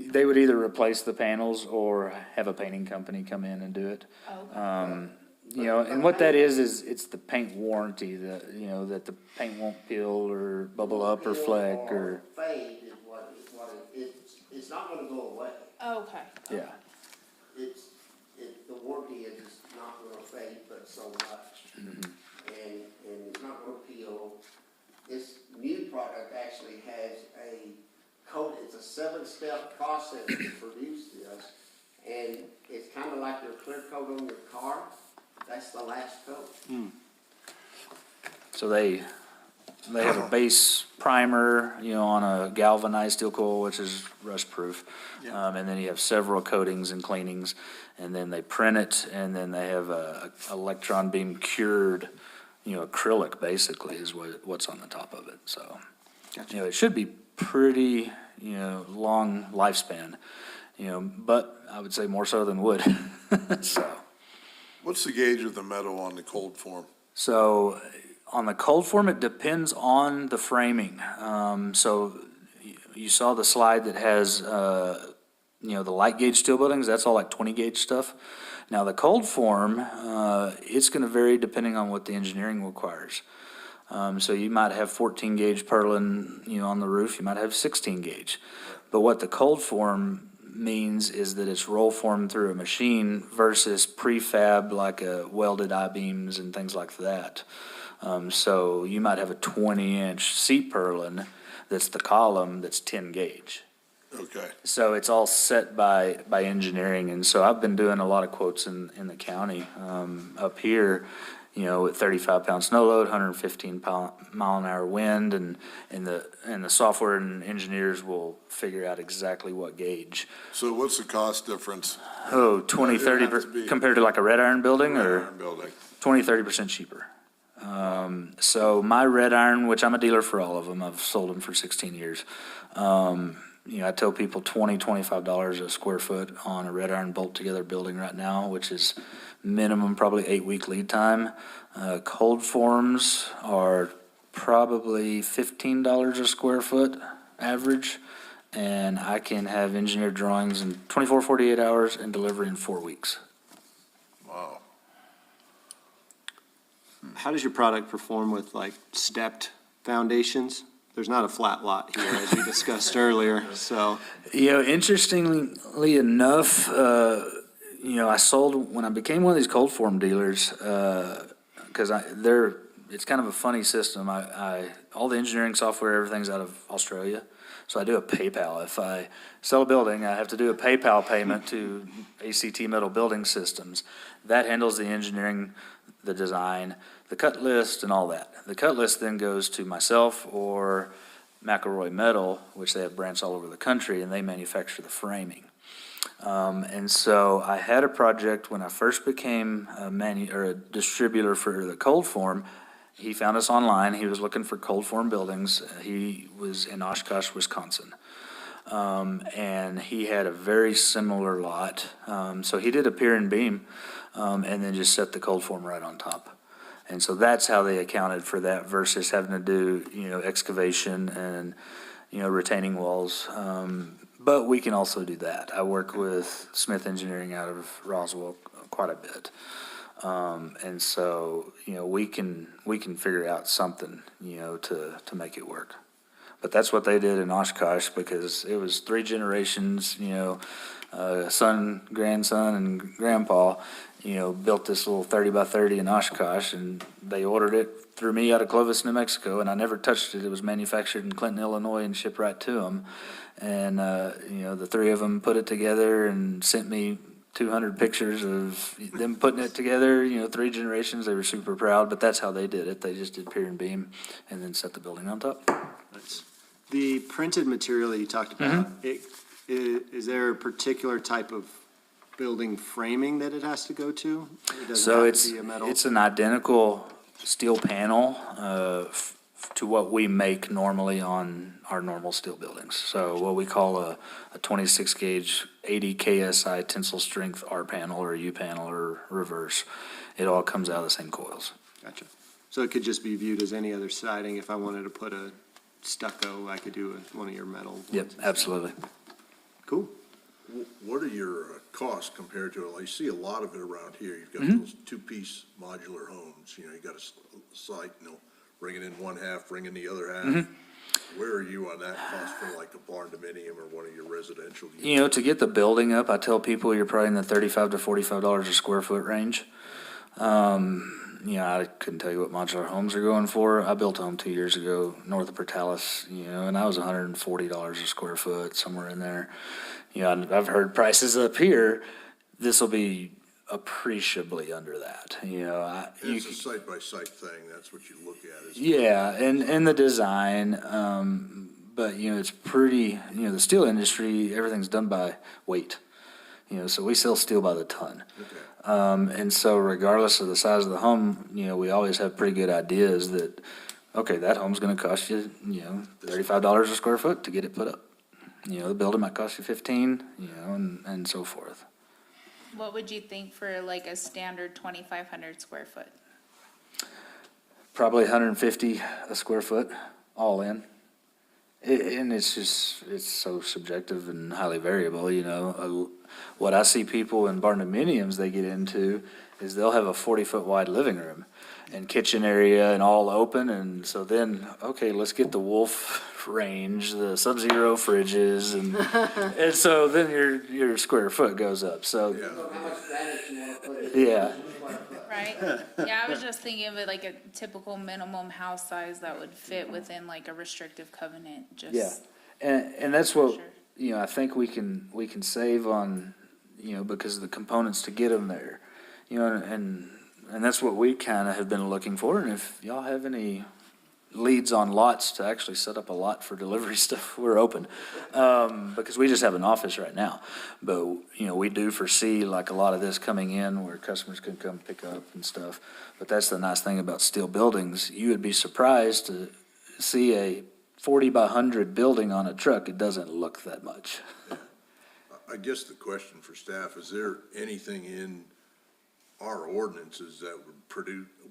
they would either replace the panels or have a painting company come in and do it. Okay. And what that is it's the paint warranty that, that the paint won't peel or bubble up or fleck or, Fade is what it's not gonna go away. Okay. yeah. The warranty is not gonna fade but so much. And it's not gonna peel. This new product actually has a coat, it's a 7-step process to produce this. And it's kinda like your clear coat on your car, that's the last coat. So they have a base primer, on a galvanized steel coil, which is rust proof. And then you have several coatings and cleanings, and then they print it, and then they have a electron beam cured, acrylic basically is what's on the top of it. So, it should be pretty, long lifespan, but I would say more so than wood. So. What's the gauge of the metal on the cold form? So on the cold form, it depends on the framing. So you saw the slide that has, the light gauge steel buildings, that's all like 20 gauge stuff. Now the cold form, it's gonna vary depending on what the engineering requires. So you might have 14 gauge purlin, on the roof, you might have 16 gauge. But what the cold form means is that it's roll formed through a machine versus prefab like welded I-beams and things like that. So you might have a 20-inch seat purlin that's the column that's 10 gauge. Okay. So it's all set by engineering, and so I've been doing a lot of quotes in the county up here, with 35-pound snow load, 115-mile-an-hour wind, and the software and engineers will figure out exactly what gauge. So what's the cost difference? Oh, 20, It has to 30, be- compared to like a red iron building, or Building. 20, 30% cheaper. So my red iron, which I'm a dealer for all of them, I've sold them for 16 years. I tell people $20, $25 a square foot on a red iron bolt together building right now, which is minimum probably 8-week lead time. Cold forms are probably $15 a square foot average, and I can have engineered drawings in 24, 48 hours and delivery in 4 weeks. Wow. How does your product perform with like stepped foundations? There's not a flat lot here, as we discussed earlier, so. Interestingly enough, I sold, when I became one of these cold form dealers, because it's kind of a funny system. All the engineering software, everything's out of Australia. So I do a PayPal. If I sell a building, I have to do a PayPal payment to ACT Metal Building Systems. That handles the engineering, the design, the cut list, and all that. The cut list then goes to myself or McElroy Metal, which they have branches all over the country, and they manufacture the framing. And so I had a project when I first became a distributor for the cold form. He found us online. He was looking for cold form buildings. He was in Oshkosh, Wisconsin. And he had a very similar lot. So he did a pier and beam, and then just set the cold form right on top. And so that's how they accounted for that versus having to do, excavation and, retaining walls. But we can also do that. I work with Smith Engineering out of Roswell quite a bit. And so, we can figure out something, to make it work. But that's what they did in Oshkosh because it was 3 generations, son, grandson, and grandpa, built this little 30 by 30 in Oshkosh, and they ordered it through me out of Clovis, New Mexico, and I never touched it. It was manufactured in Clinton, Illinois, and shipped right to them. And, the 3 of them put it together and sent me 200 pictures of them putting it together, 3 generations. They were super proud, but that's how they did it. They just did pier and beam and then set the building on top. The printed material that you talked about, is there a particular type of building framing that it has to go to? It doesn't So have to be a metal? it's an identical steel panel to what we make normally on our normal steel buildings. So what we call a 26 gauge 80 KSI tensile strength R panel or U panel or reverse. It all comes out of the same coils. Gotcha. So it could just be viewed as any other siding. If I wanted to put a stucco, I could do one of your metal Yep, ones. absolutely. Cool. What are your costs compared to, I see a lot of it around here. You've got those 2-piece modular homes, you got a site, bring it in one half, bring in the other half. Where are you on that cost for like a barn dominium or one of your residential units? To get the building up, I tell people you're probably in the $35 to $45 a square foot range. I couldn't tell you what modular homes are going for. I built a home 2 years ago north of Portales, and that was $140 a square foot, somewhere in there. I've heard prices up here. This will be appreciably under that. It's a site-by-site thing, that's what you look at. Yeah, and the design, but, it's pretty, the steel industry, everything's done by weight. So we sell steel by the ton. Okay. And so regardless of the size of the home, we always have pretty good ideas that, okay, that home's gonna cost you, $35 a square foot to get it put up. The building might cost you 15, and so forth. What would you think for like a standard 2,500 square foot? Probably 150 a square foot, all in. And it's so subjective and highly variable, What I see people in barn dominiums they get into is they'll have a 40-foot wide living room and kitchen area and all open, and so then, okay, let's get the Wolf range, the Sub-Zero fridges, and so then your square foot goes up, so, How much granite you want to put in? yeah. Right? Yeah, I was just thinking of it like a typical minimum house size that would fit within like a restrictive covenant, just. Yeah, and that's what, Sure. I think we can save on, because of the components to get them there. And that's what we kind of have been looking for, and if y'all have any leads on lots to actually set up a lot for delivery stuff, we're open. Because we just have an office right now. But, we do foresee like a lot of this coming in where customers can come pick up and stuff. But that's the nice thing about steel buildings. You would be surprised to see a 40 by 100 building on a truck. It doesn't look that much. I guess the question for staff, is there anything in our ordinances that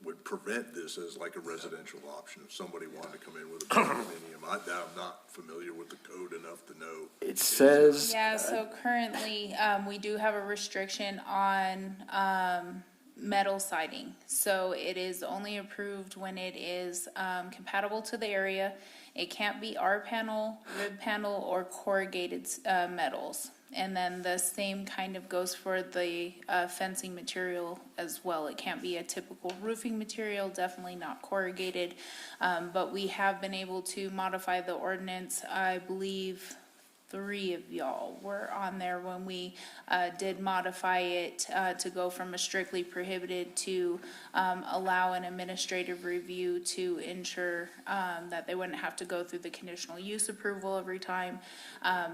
would prevent this as like a residential option if somebody wanted to come in with a condominium? I'm not familiar with the code enough to know. It says. Yeah, so currently, we do have a restriction on, metal siding. So it is only approved when it is, compatible to the area. It can't be R panel, rib panel, or corrugated, metals. And then the same kind of goes for the fencing material as well. It can't be a typical roofing material, definitely not corrugated. But we have been able to modify the ordinance. I believe 3 of y'all were on there when we did modify it to go from a strictly prohibited to allow an administrative review to ensure that they wouldn't have to go through the conditional use approval every time.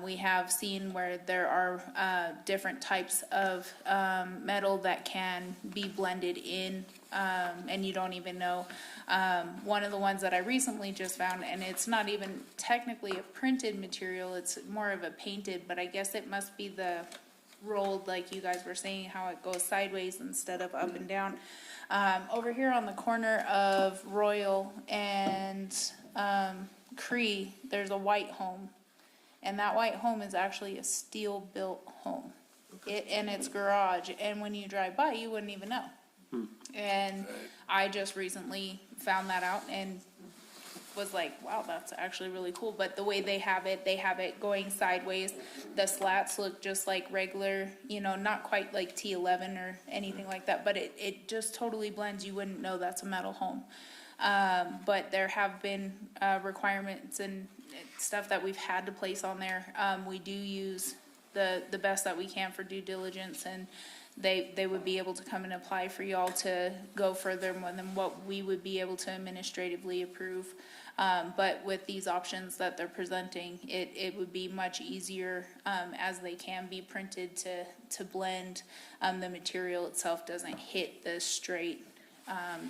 We have seen where there are different types of metal that can be blended in, and you don't even know. One of the ones that I recently just found, and it's not even technically a printed material, it's more of a painted, but I guess it must be the rolled, like you guys were saying, how it goes sideways instead of up and down. Over here on the corner of Royal and Cree, there's a white home. And that white home is actually a steel-built home. And it's garage, and when you drive by, you wouldn't even know. And I just recently found that out and was like, wow, that's actually really cool. But the way they have it going sideways. The slats look just like regular, not quite like T11 or anything like that, but it just totally blends. You wouldn't know that's a metal home. But there have been requirements and stuff that we've had to place on there. We do use the best that we can for due diligence, and they would be able to come and apply for y'all to go further more than what we would be able to administratively approve. But with these options that they're presenting, it would be much easier, as they can be printed to blend. The material itself doesn't hit the straight,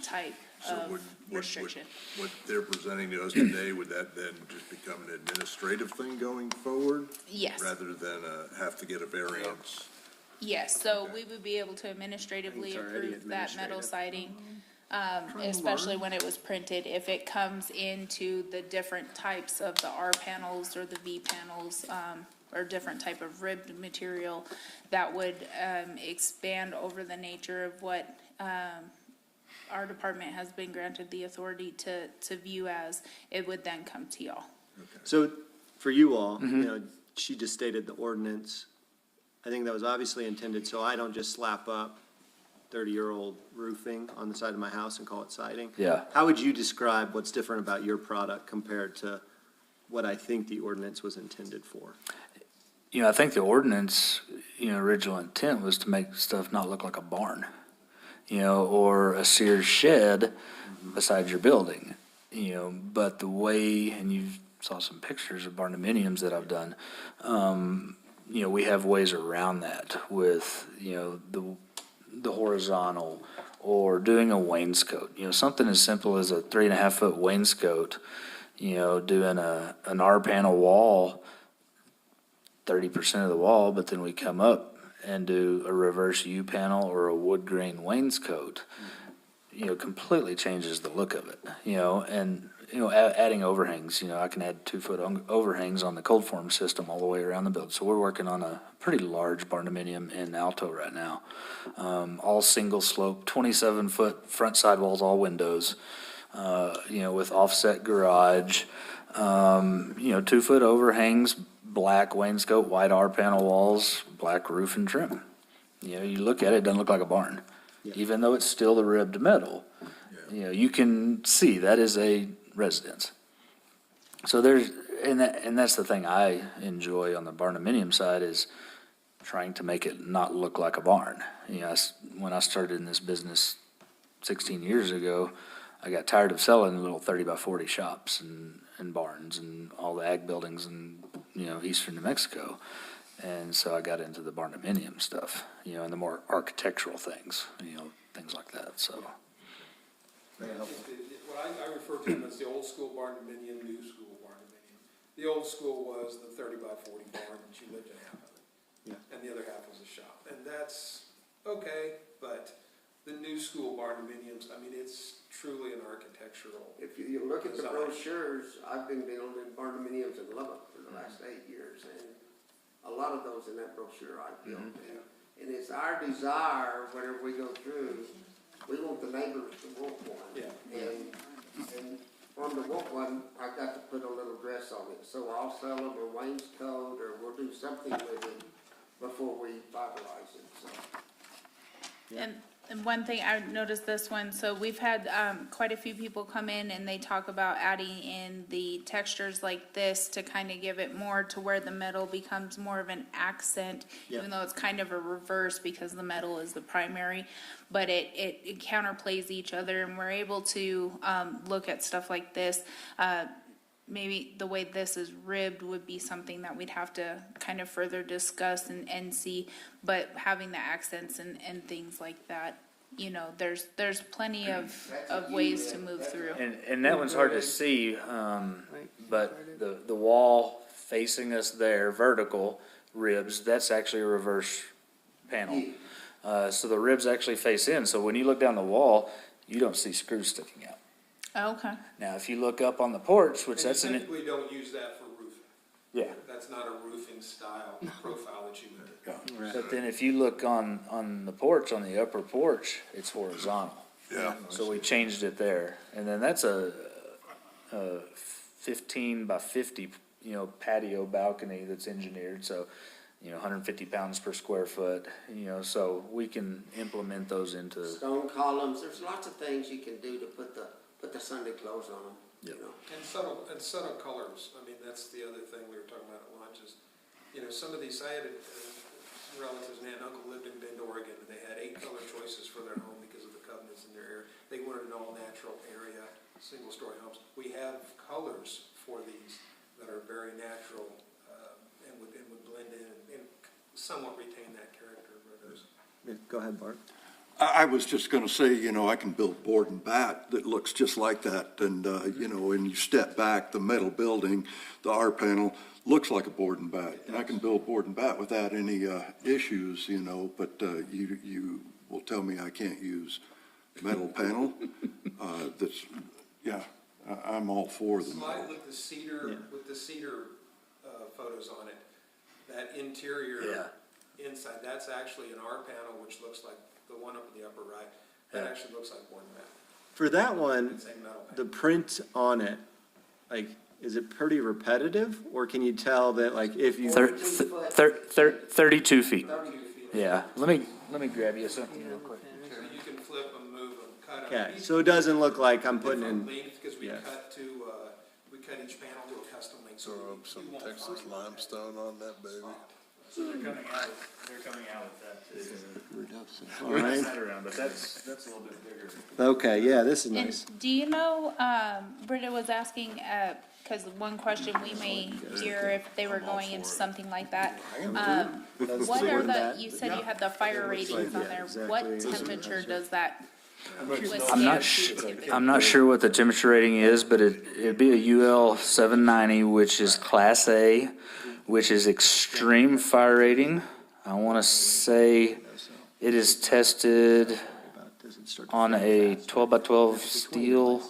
type of restriction. What they're presenting to us today, would that then just become an administrative thing going forward? Yes. Rather than have to get a variance? Yes, so we would be able to administratively approve that metal siding, especially when it was printed. If it comes into the different types of the R panels or the V panels, or different type of ribbed material, that would expand over the nature of what our department has been granted the authority to view as, it would then come to y'all. So for you all, she just stated the ordinance. I think that was obviously intended, so I don't just slap up 30-year-old roofing on the side of my house and call it siding. Yeah. How would you describe what's different about your product compared to what I think the ordinance was intended for? I think the ordinance, original intent was to make stuff not look like a barn, or a Sears shed beside your building, but the way, and you saw some pictures of barndominiums that I've done, we have ways around that with, the horizontal, or doing a wainscot, something as simple as a 3.5-foot wainscot, doing an R panel wall, 30% of the wall, but then we come up and do a reverse U panel or a wood grain wainscot, completely changes the look of it, and, adding overhangs, I can add 2-foot overhangs on the cold form system all the way around the building. So we're working on a pretty large barndominium in Alto right now. All single slope, 27-foot front sidewalls, all windows, with offset garage, 2-foot overhangs, black wainscot, white R panel walls, black roof and trim. You look at it, it doesn't look like a barn, even though it's still the ribbed metal. You can see that is a residence. So and that's the thing I enjoy on the barndominium side, is trying to make it not look like a barn. When I started in this business 16 years ago, I got tired of selling little 30 by 40 shops and barns and all the ag buildings in, eastern New Mexico. And so I got into the barndominium stuff, and the more architectural things, things like that, so. What I refer to them as the old school barndominium, new school barndominium. The old school was the 30 by 40 barn that you lived in half of it. And the other half was a shop. And that's okay, but the new school barndominiums, it's truly an architectural. If you look at the design. brochures, I've been building barndominiums in Lubbock for the last 8 years, and a lot of those in that brochure I built. And it's our desire, whenever we go through, we want the neighbors to want one. And on the want one, I've got to put a little dress on it. So I'll sell them a wainscot, or we'll do something with it before we finalize it, so. And one thing, I noticed this one, so we've had, quite a few people come in and they talk about adding in the textures like this to kind of give it more to where the metal becomes more of an accent, even though it's kind of a reverse because the metal is the primary, but it counterplays each other, and we're able to, look at stuff like this. Maybe the way this is ribbed would be something that we'd have to kind of further discuss and see, but having the accents and things like that, you know, there's plenty of ways to move through. And that one's hard to see, but the wall facing us there, vertical ribs, that's actually a reverse panel. So the ribs actually face in, so when you look down the wall, you don't see screws sticking out. Okay. Now, if you look up on the porch, which And you that's an, typically don't use that for roofing. yeah. That's not a roofing style profile that you would do. But then if you look on the porch, on the upper porch, it's horizontal. Yeah. So we changed it there. And then that's a 15 by 50, you know, patio balcony that's engineered, so, you know, 150 pounds per square foot, you know, so we can implement those into, Stone columns, there's lots of things you can do to put the Sunday clothes on them, you know. And subtle colors, I mean, that's the other thing we were talking about at lunch is, you know, some of these, I had relatives, an aunt and uncle lived in Bend, Oregon, and they had 8 color choices for their home because of the covenants in their area. They wanted an all-natural area, single-story homes. We have colors for these that are very natural, and would blend in and somewhat retain that character where there's. Go ahead, Bart. I was just gonna say, you know, I can build board and bat that looks just like that, and, you know, and you step back, the metal building, the R panel, looks like a board and bat. And I can build board and bat without any, issues, you know, but, you will tell me I can't use metal panel. That's, yeah, I'm all for them. Slide with the cedar, photos on it, that interior inside, that's actually an R panel, which looks like the one up in the upper right. That actually looks like one mat. For that one, It's a metal the panel. print on it, like, is it pretty repetitive? Or can you tell that, like, if you, 32 feet. 32 feet. Yeah, let me grab you something real quick. So you can flip them, move them, cut them. okay, so it doesn't look like I'm putting Different in, length, because we yeah. cut each panel to a custom length. So Throw up some you won't Texas find limestone on that baby. So they're coming out with that too. all right? Around, but that's a little bit bigger. Okay, yeah, this is nice. And do you know, Britta was asking, because one question we may hear if they were going into something like that. What are the, you said you had the fire ratings on there. What temperature does that withstand? I'm not sure what the temperature rating is, but it'd be a UL 790, which is Class A, which is extreme fire rating. I want to say it is tested on a 12 by 12 steel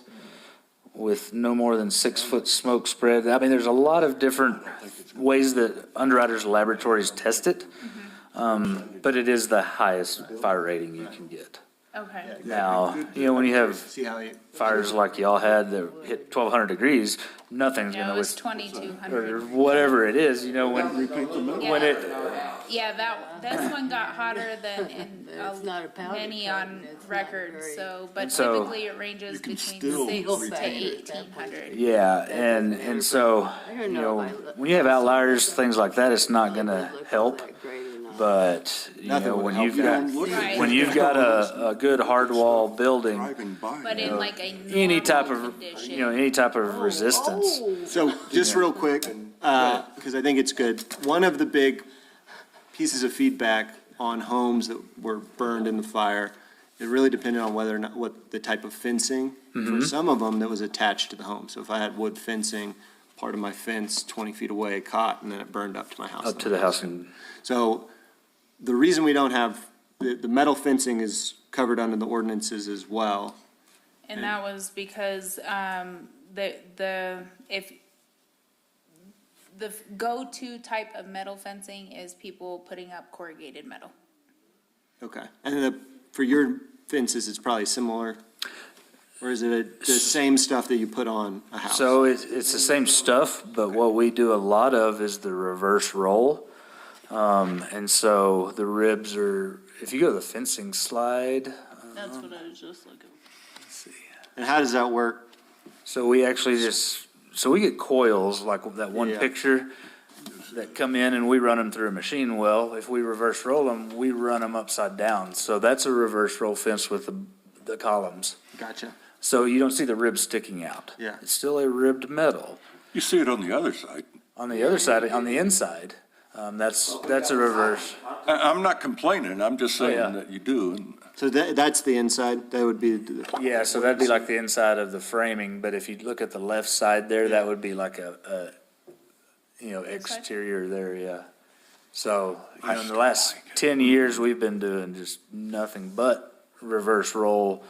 with no more than 6 foot smoke spread. I mean, there's a lot of different ways that Underwriters Laboratories test it, but it is the highest fire rating you can get. Okay. Now, you know, when you have See how you, fires like y'all had that hit 1,200 degrees, nothing's No, gonna it was withstand, 2,200. or whatever it is, you know, when it, Yeah, this one got hotter than in It's not a powder many coating, on it's not record, very- so, but So- typically it ranges between still 6 to retain it. 1,800. yeah, and so, I you don't know know, if I- when you have outliers, things like that, it's not gonna Look help. that great or not. But, you Nothing know, would when help you've you. got, Right. when you've got a good hard wall building, Driving by. But in like a any type normal of, condition. you know, any type of resistance. so just real quick, because I think it's good. One of the big pieces of feedback on homes that were burned in the fire, it really depended on whether or not, what the type of fencing. For some of them, that was attached to the home. So if I had wood fencing, part of my fence 20 feet away caught, and then it burned up to my house. Up to the house and, So the reason we don't have, the metal fencing is covered under the ordinances as well. And that was because, if the go-to type of metal fencing is people putting up corrugated metal. Okay. And for your fences, it's probably similar? Or is it the same stuff that you put on a house? so it's the same stuff, but what we do a lot of is the reverse roll. And so the ribs are, if you go to the fencing slide, That's what I was just looking. let's see. And how does that work? So we actually so we get coils, like that one Yeah. picture, that come in and we run them through a machine well. If we reverse roll them, we run them upside down. So that's a reverse roll fence with the columns. Gotcha. So you don't see the ribs sticking out. Yeah. It's still a ribbed metal. You see it on the other side. On the other side, on the inside, that's a reverse. I'm not complaining, I'm just Oh, yeah. saying that you do. And So that's the inside, that would be, Yeah, so that'd be like the inside of the framing, but if you look at the left side there, that would be like a exterior there, yeah. So, in the last 10 years, we've been doing just nothing but reverse roll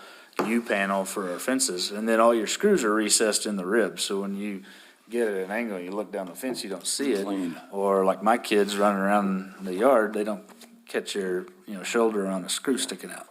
U-panel for our fences. And then all your screws are recessed in the ribs, so when you get at an angle, you look down the fence, you don't see it. Clean. Or like my kids running around the yard, they don't catch their, shoulder on a screw sticking out.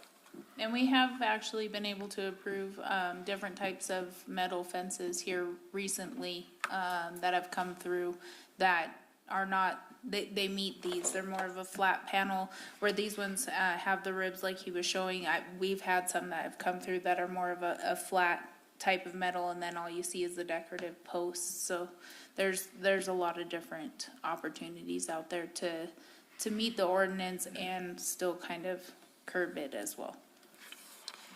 And we have actually been able to approve, different types of metal fences here recently, that have come through that are not, they meet these. They're more of a flat panel, where these ones, have the ribs like he was showing. We've had some that have come through that are more of a flat type of metal, and then all you see is the decorative posts. So there's a lot of different opportunities out there to meet the ordinance and still kind of curb it as well.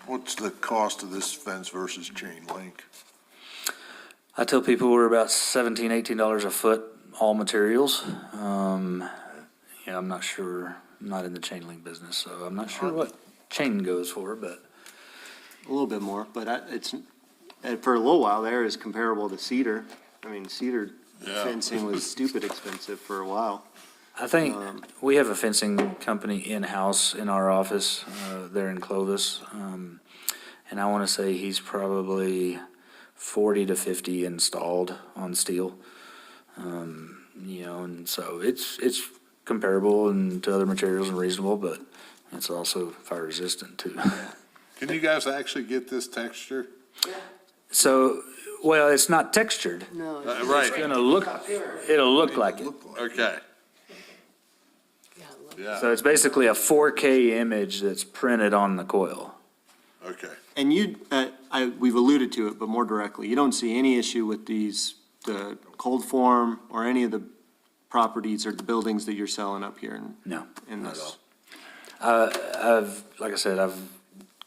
What's the cost of this fence versus chain link? I tell people we're about $17, $18 a foot, all materials. I'm not sure, I'm not in the chain link business, so I'm not sure what chain goes for, but a little bit more, but it's, for a little while there, is comparable to cedar. I mean, cedar Yeah. fencing was stupid expensive for a while. I think we have a fencing company in-house in our office, there in Clovis. And I want to say he's probably 40 to 50 installed on steel. And so it's comparable and to other materials and reasonable, but it's also fire resistant too. Can you guys actually get this texture? So, well, it's not textured. No, Right, It'll look like it. okay, yeah, look. yeah, So it's basically a 4K image that's printed on the coil. okay. And we've alluded to it, but more directly, you don't see any issue with the cold form or any of the properties or the buildings that you're selling up here No, in not this. like I said, I've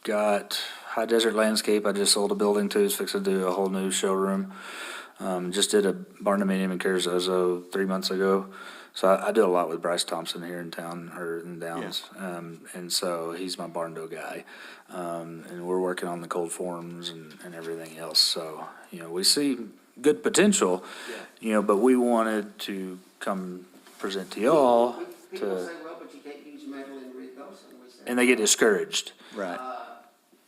got High Desert Landscape. I just sold a building to. It's fixing to do a whole new showroom. Just did a barn dominium in Carrizozo 3 months ago. So I do a lot with Bryce Thompson here in town, or in Downs. And so he's my barn dough guy. And we're working on the cold forms and everything else. So, we see good potential, but we wanted to come present to y'all People to, say, well, but you can't use metal in Rugosa, and we say, and they get discouraged. Right.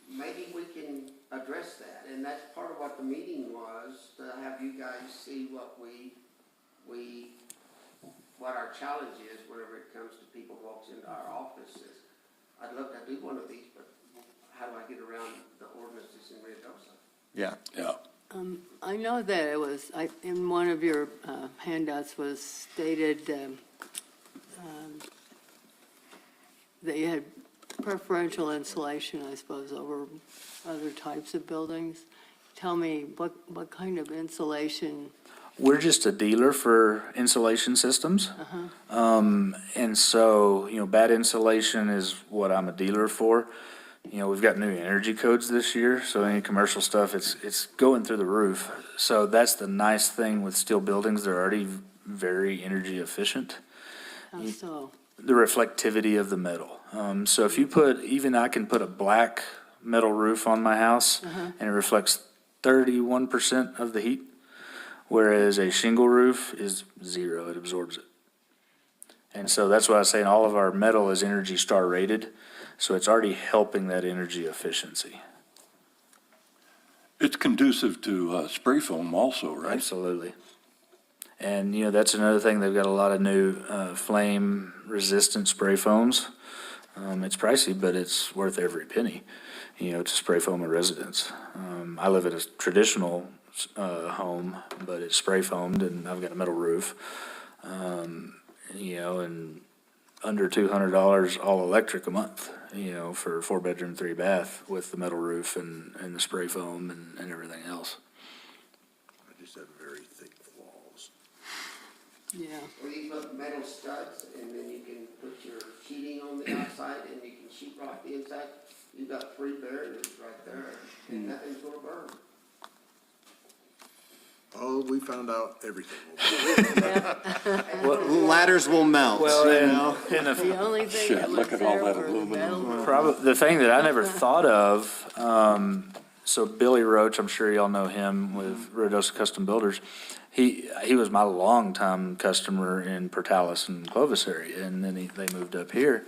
maybe we can address that, and that's part of what the meeting was, to have you guys see what what our challenge is whenever it comes to people who walks into our offices. I'd love to do one of these, but how do I get around the ordinances in Rugosa? Yeah. Yeah. I know that it was, in one of your handouts was stated that you had preferential insulation, I suppose, over other types of buildings. Tell me, what kind of insulation? We're just a dealer for insulation systems. And so, bad insulation is what I'm a dealer for. We've got new energy codes this year, so any commercial stuff, it's going through the roof. So that's the nice thing with steel buildings, they're already very energy efficient. How so? The reflectivity of the metal. So if you I can put a black metal roof on my house, and it reflects 31% of the heat, whereas a shingle roof is 0, it absorbs it. And so that's why I was saying all of our metal is Energy Star rated, so it's already helping that energy efficiency. It's conducive to spray foam also, right? Absolutely. And, that's another thing, they've got a lot of new flame-resistant spray foams. It's pricey, but it's worth every penny, to spray foam a residence. I live in a traditional home, but it's spray foamed, and I've got a metal roof. And under $200 all electric a month, you know, for a 4-bedroom, 3-bath with the metal roof and the spray foam and everything else. I just have very thick walls. Yeah. Well, you put metal studs, and then you can put your sheeting on the outside, and you can sheet rock the inside. You've got 3 barriers right there, and nothing's gonna burn. Oh, we found out everything. Ladders will melt, Well, you and- know? And if, The only thing Shit, that was look at all there that were the aluminum. metal. probably, the thing that I never thought of, so Billy Roach, I'm sure y'all know him with Rodosa Custom Builders. He was my longtime customer in Portales and Clovis area, and then they moved up here.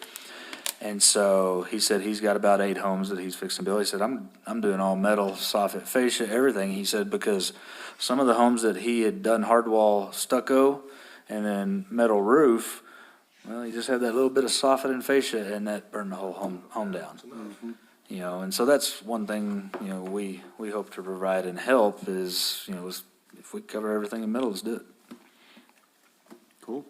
And so he said he's got about 8 homes that he's fixing to build. He said, I'm doing all metal, soffit, fascia, everything. He said, because some of the homes that he had done hardwall stucco and then metal roof, well, he just had that little bit of soffit and fascia, and that burned the whole home down. You know, and so that's one thing, you know, we hope to provide and help is, you know, if we cover everything in metal, let's do it. Cool.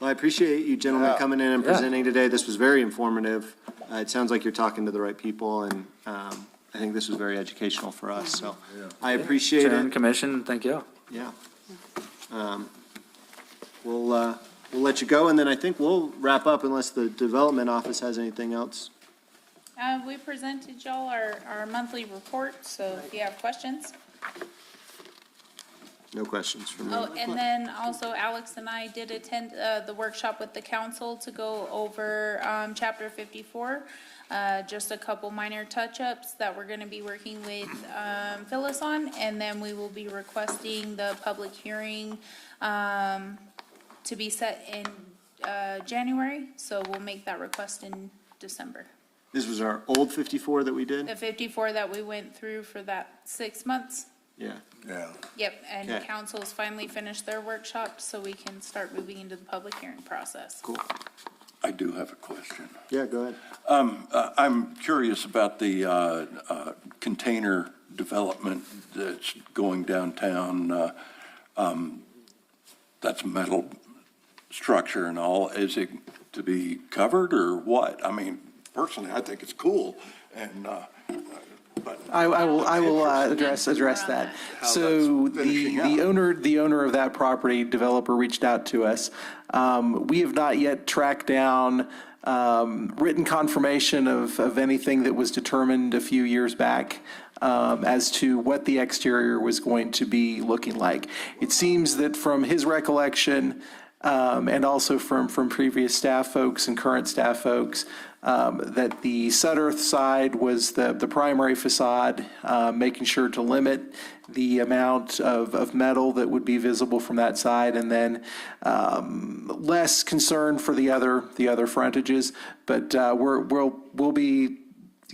Well, I appreciate you gentlemen Yeah. coming in and Yeah. presenting today. This was very informative. It sounds like you're talking to the right people, and I think this was very educational for us, so I appreciate Chairman, it. Commission, thank you. Yeah. We'll let you go, and then I think we'll wrap up unless the Development Office has anything else. We presented y'all our monthly report, so if you have questions. No questions from me. Oh, and then also Alex and I did attend the workshop with the council to go over chapter 54. Just a couple minor touch-ups that we're gonna be working with Phyllis on, and then we will be requesting the public hearing to be set in January, so we'll make that request in December. This was our old 54 that we did? The 54 that we went through for that 6 months. Yeah. Yeah. Yep, and Okay. council's finally finished their workshop, so we can start moving into the public hearing process. Cool. I do have a question. Yeah, go ahead. I'm curious about the container development that's going downtown. That's metal structure and all. Is it to be covered or what? I mean, personally, I think it's cool, and, but I will address that. So the owner of that property, developer, reached out to us. We have not yet tracked down written confirmation of anything that was determined a few years back as to what the exterior was going to be looking like. It seems that from his recollection, and also from previous staff folks and current staff folks, that the Sudderth side was the primary facade, making sure to limit the amount of metal that would be visible from that side, and then less concern for the other frontages. But we'll be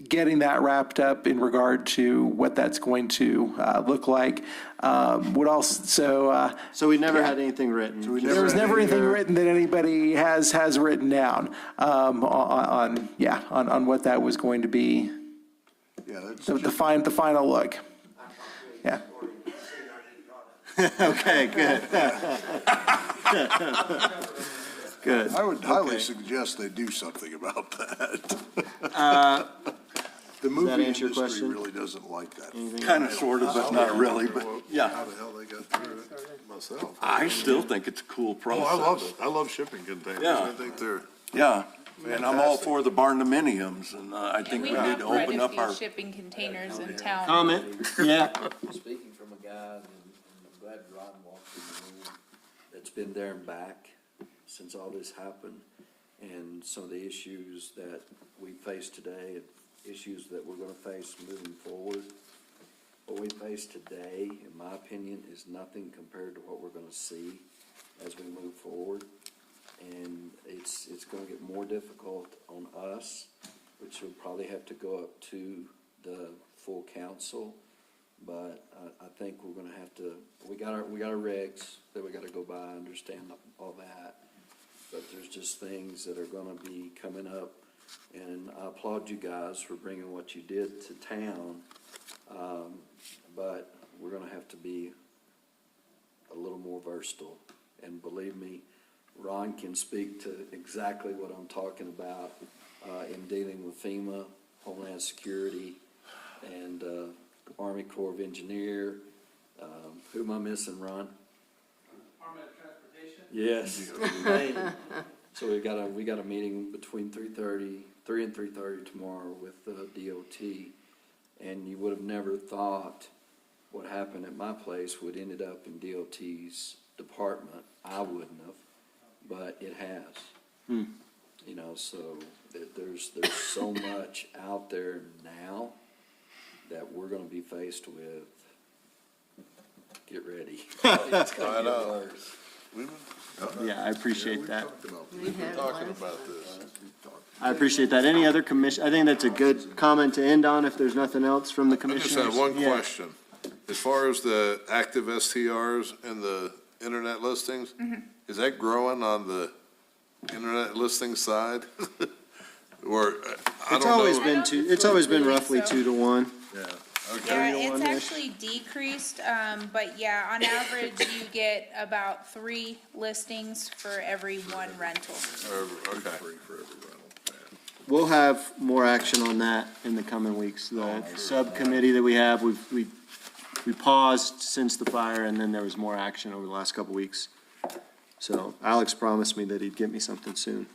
getting that wrapped up in regard to what that's going to look like. Would also So we never had anything written. there was never anything written that anybody has written down on what that was going to be, Yeah, that's the final look. Yeah. Okay, good. Good. I would highly suggest they do something about that. The movie answer your industry question? really doesn't like that. kind of, sort of, but not really, but yeah. How the hell they got through it myself? I still think it's a cool process. Oh, I love shipping containers. Yeah. I think they're, Yeah, and I'm all for the barndominiums, and I And think we we need have to quite open a up few our, shipping containers in town. Comment? Yeah. Speaking from a guy, and I'm glad Ron walked in the room, that's been there and back since all this happened, and some of the issues that we face today, issues that we're gonna face moving forward. What we face today, in my opinion, is nothing compared to what we're gonna see as we move forward. And it's gonna get more difficult on us, which will probably have to go up to the full council. But I think we're gonna have to, we got our regs that we gotta go by, I understand all that. But there's just things that are gonna be coming up, and I applaud you guys for bringing what you did to town. But we're gonna have to be a little more versatile, and believe me, Ron can speak to exactly what I'm talking about in dealing with FEMA, Homeland Security, and Army Corps of Engineer. Who am I missing, Ron? Department of Transportation? Yes. So we got a meeting between 3 and 3:30 tomorrow with DOT. And you would have never thought what happened at my place would ended up in DOT's department. I wouldn't have, but it has. You know, so there's so much out there now that we're gonna be faced with. Get ready. It's gonna get worse. Yeah, I appreciate that. We had Talking last about time. this. I appreciate that. Any other commission, I think that's a good comment to end on if there's nothing else from the I just commissioners. have one Yeah. question. As far as the active STRs and the internet listings, is that growing on the internet listing side? Or, I don't It's know. always been it's always been roughly So- 2 to 1. Yeah, okay. Yeah, 3 to it's 1-ish. actually decreased, but yeah, on average, you get about 3 listings for every 1 rental. Okay. We'll have more action on that in the coming weeks. The subcommittee that we have, we paused since the fire, and then there was more action over the last couple weeks. So Alex promised me that he'd get me something soon.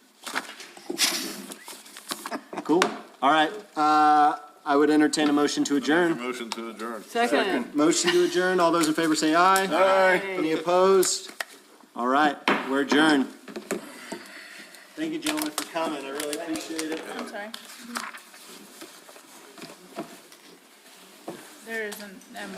Cool. All right, I would entertain a motion to adjourn. Motion to adjourn. Second. Motion to adjourn. All those in favor say aye. Aye. Any opposed? All right, we're adjourned. Thank you, gentlemen, for coming. I really appreciate it. I'm sorry. There isn't,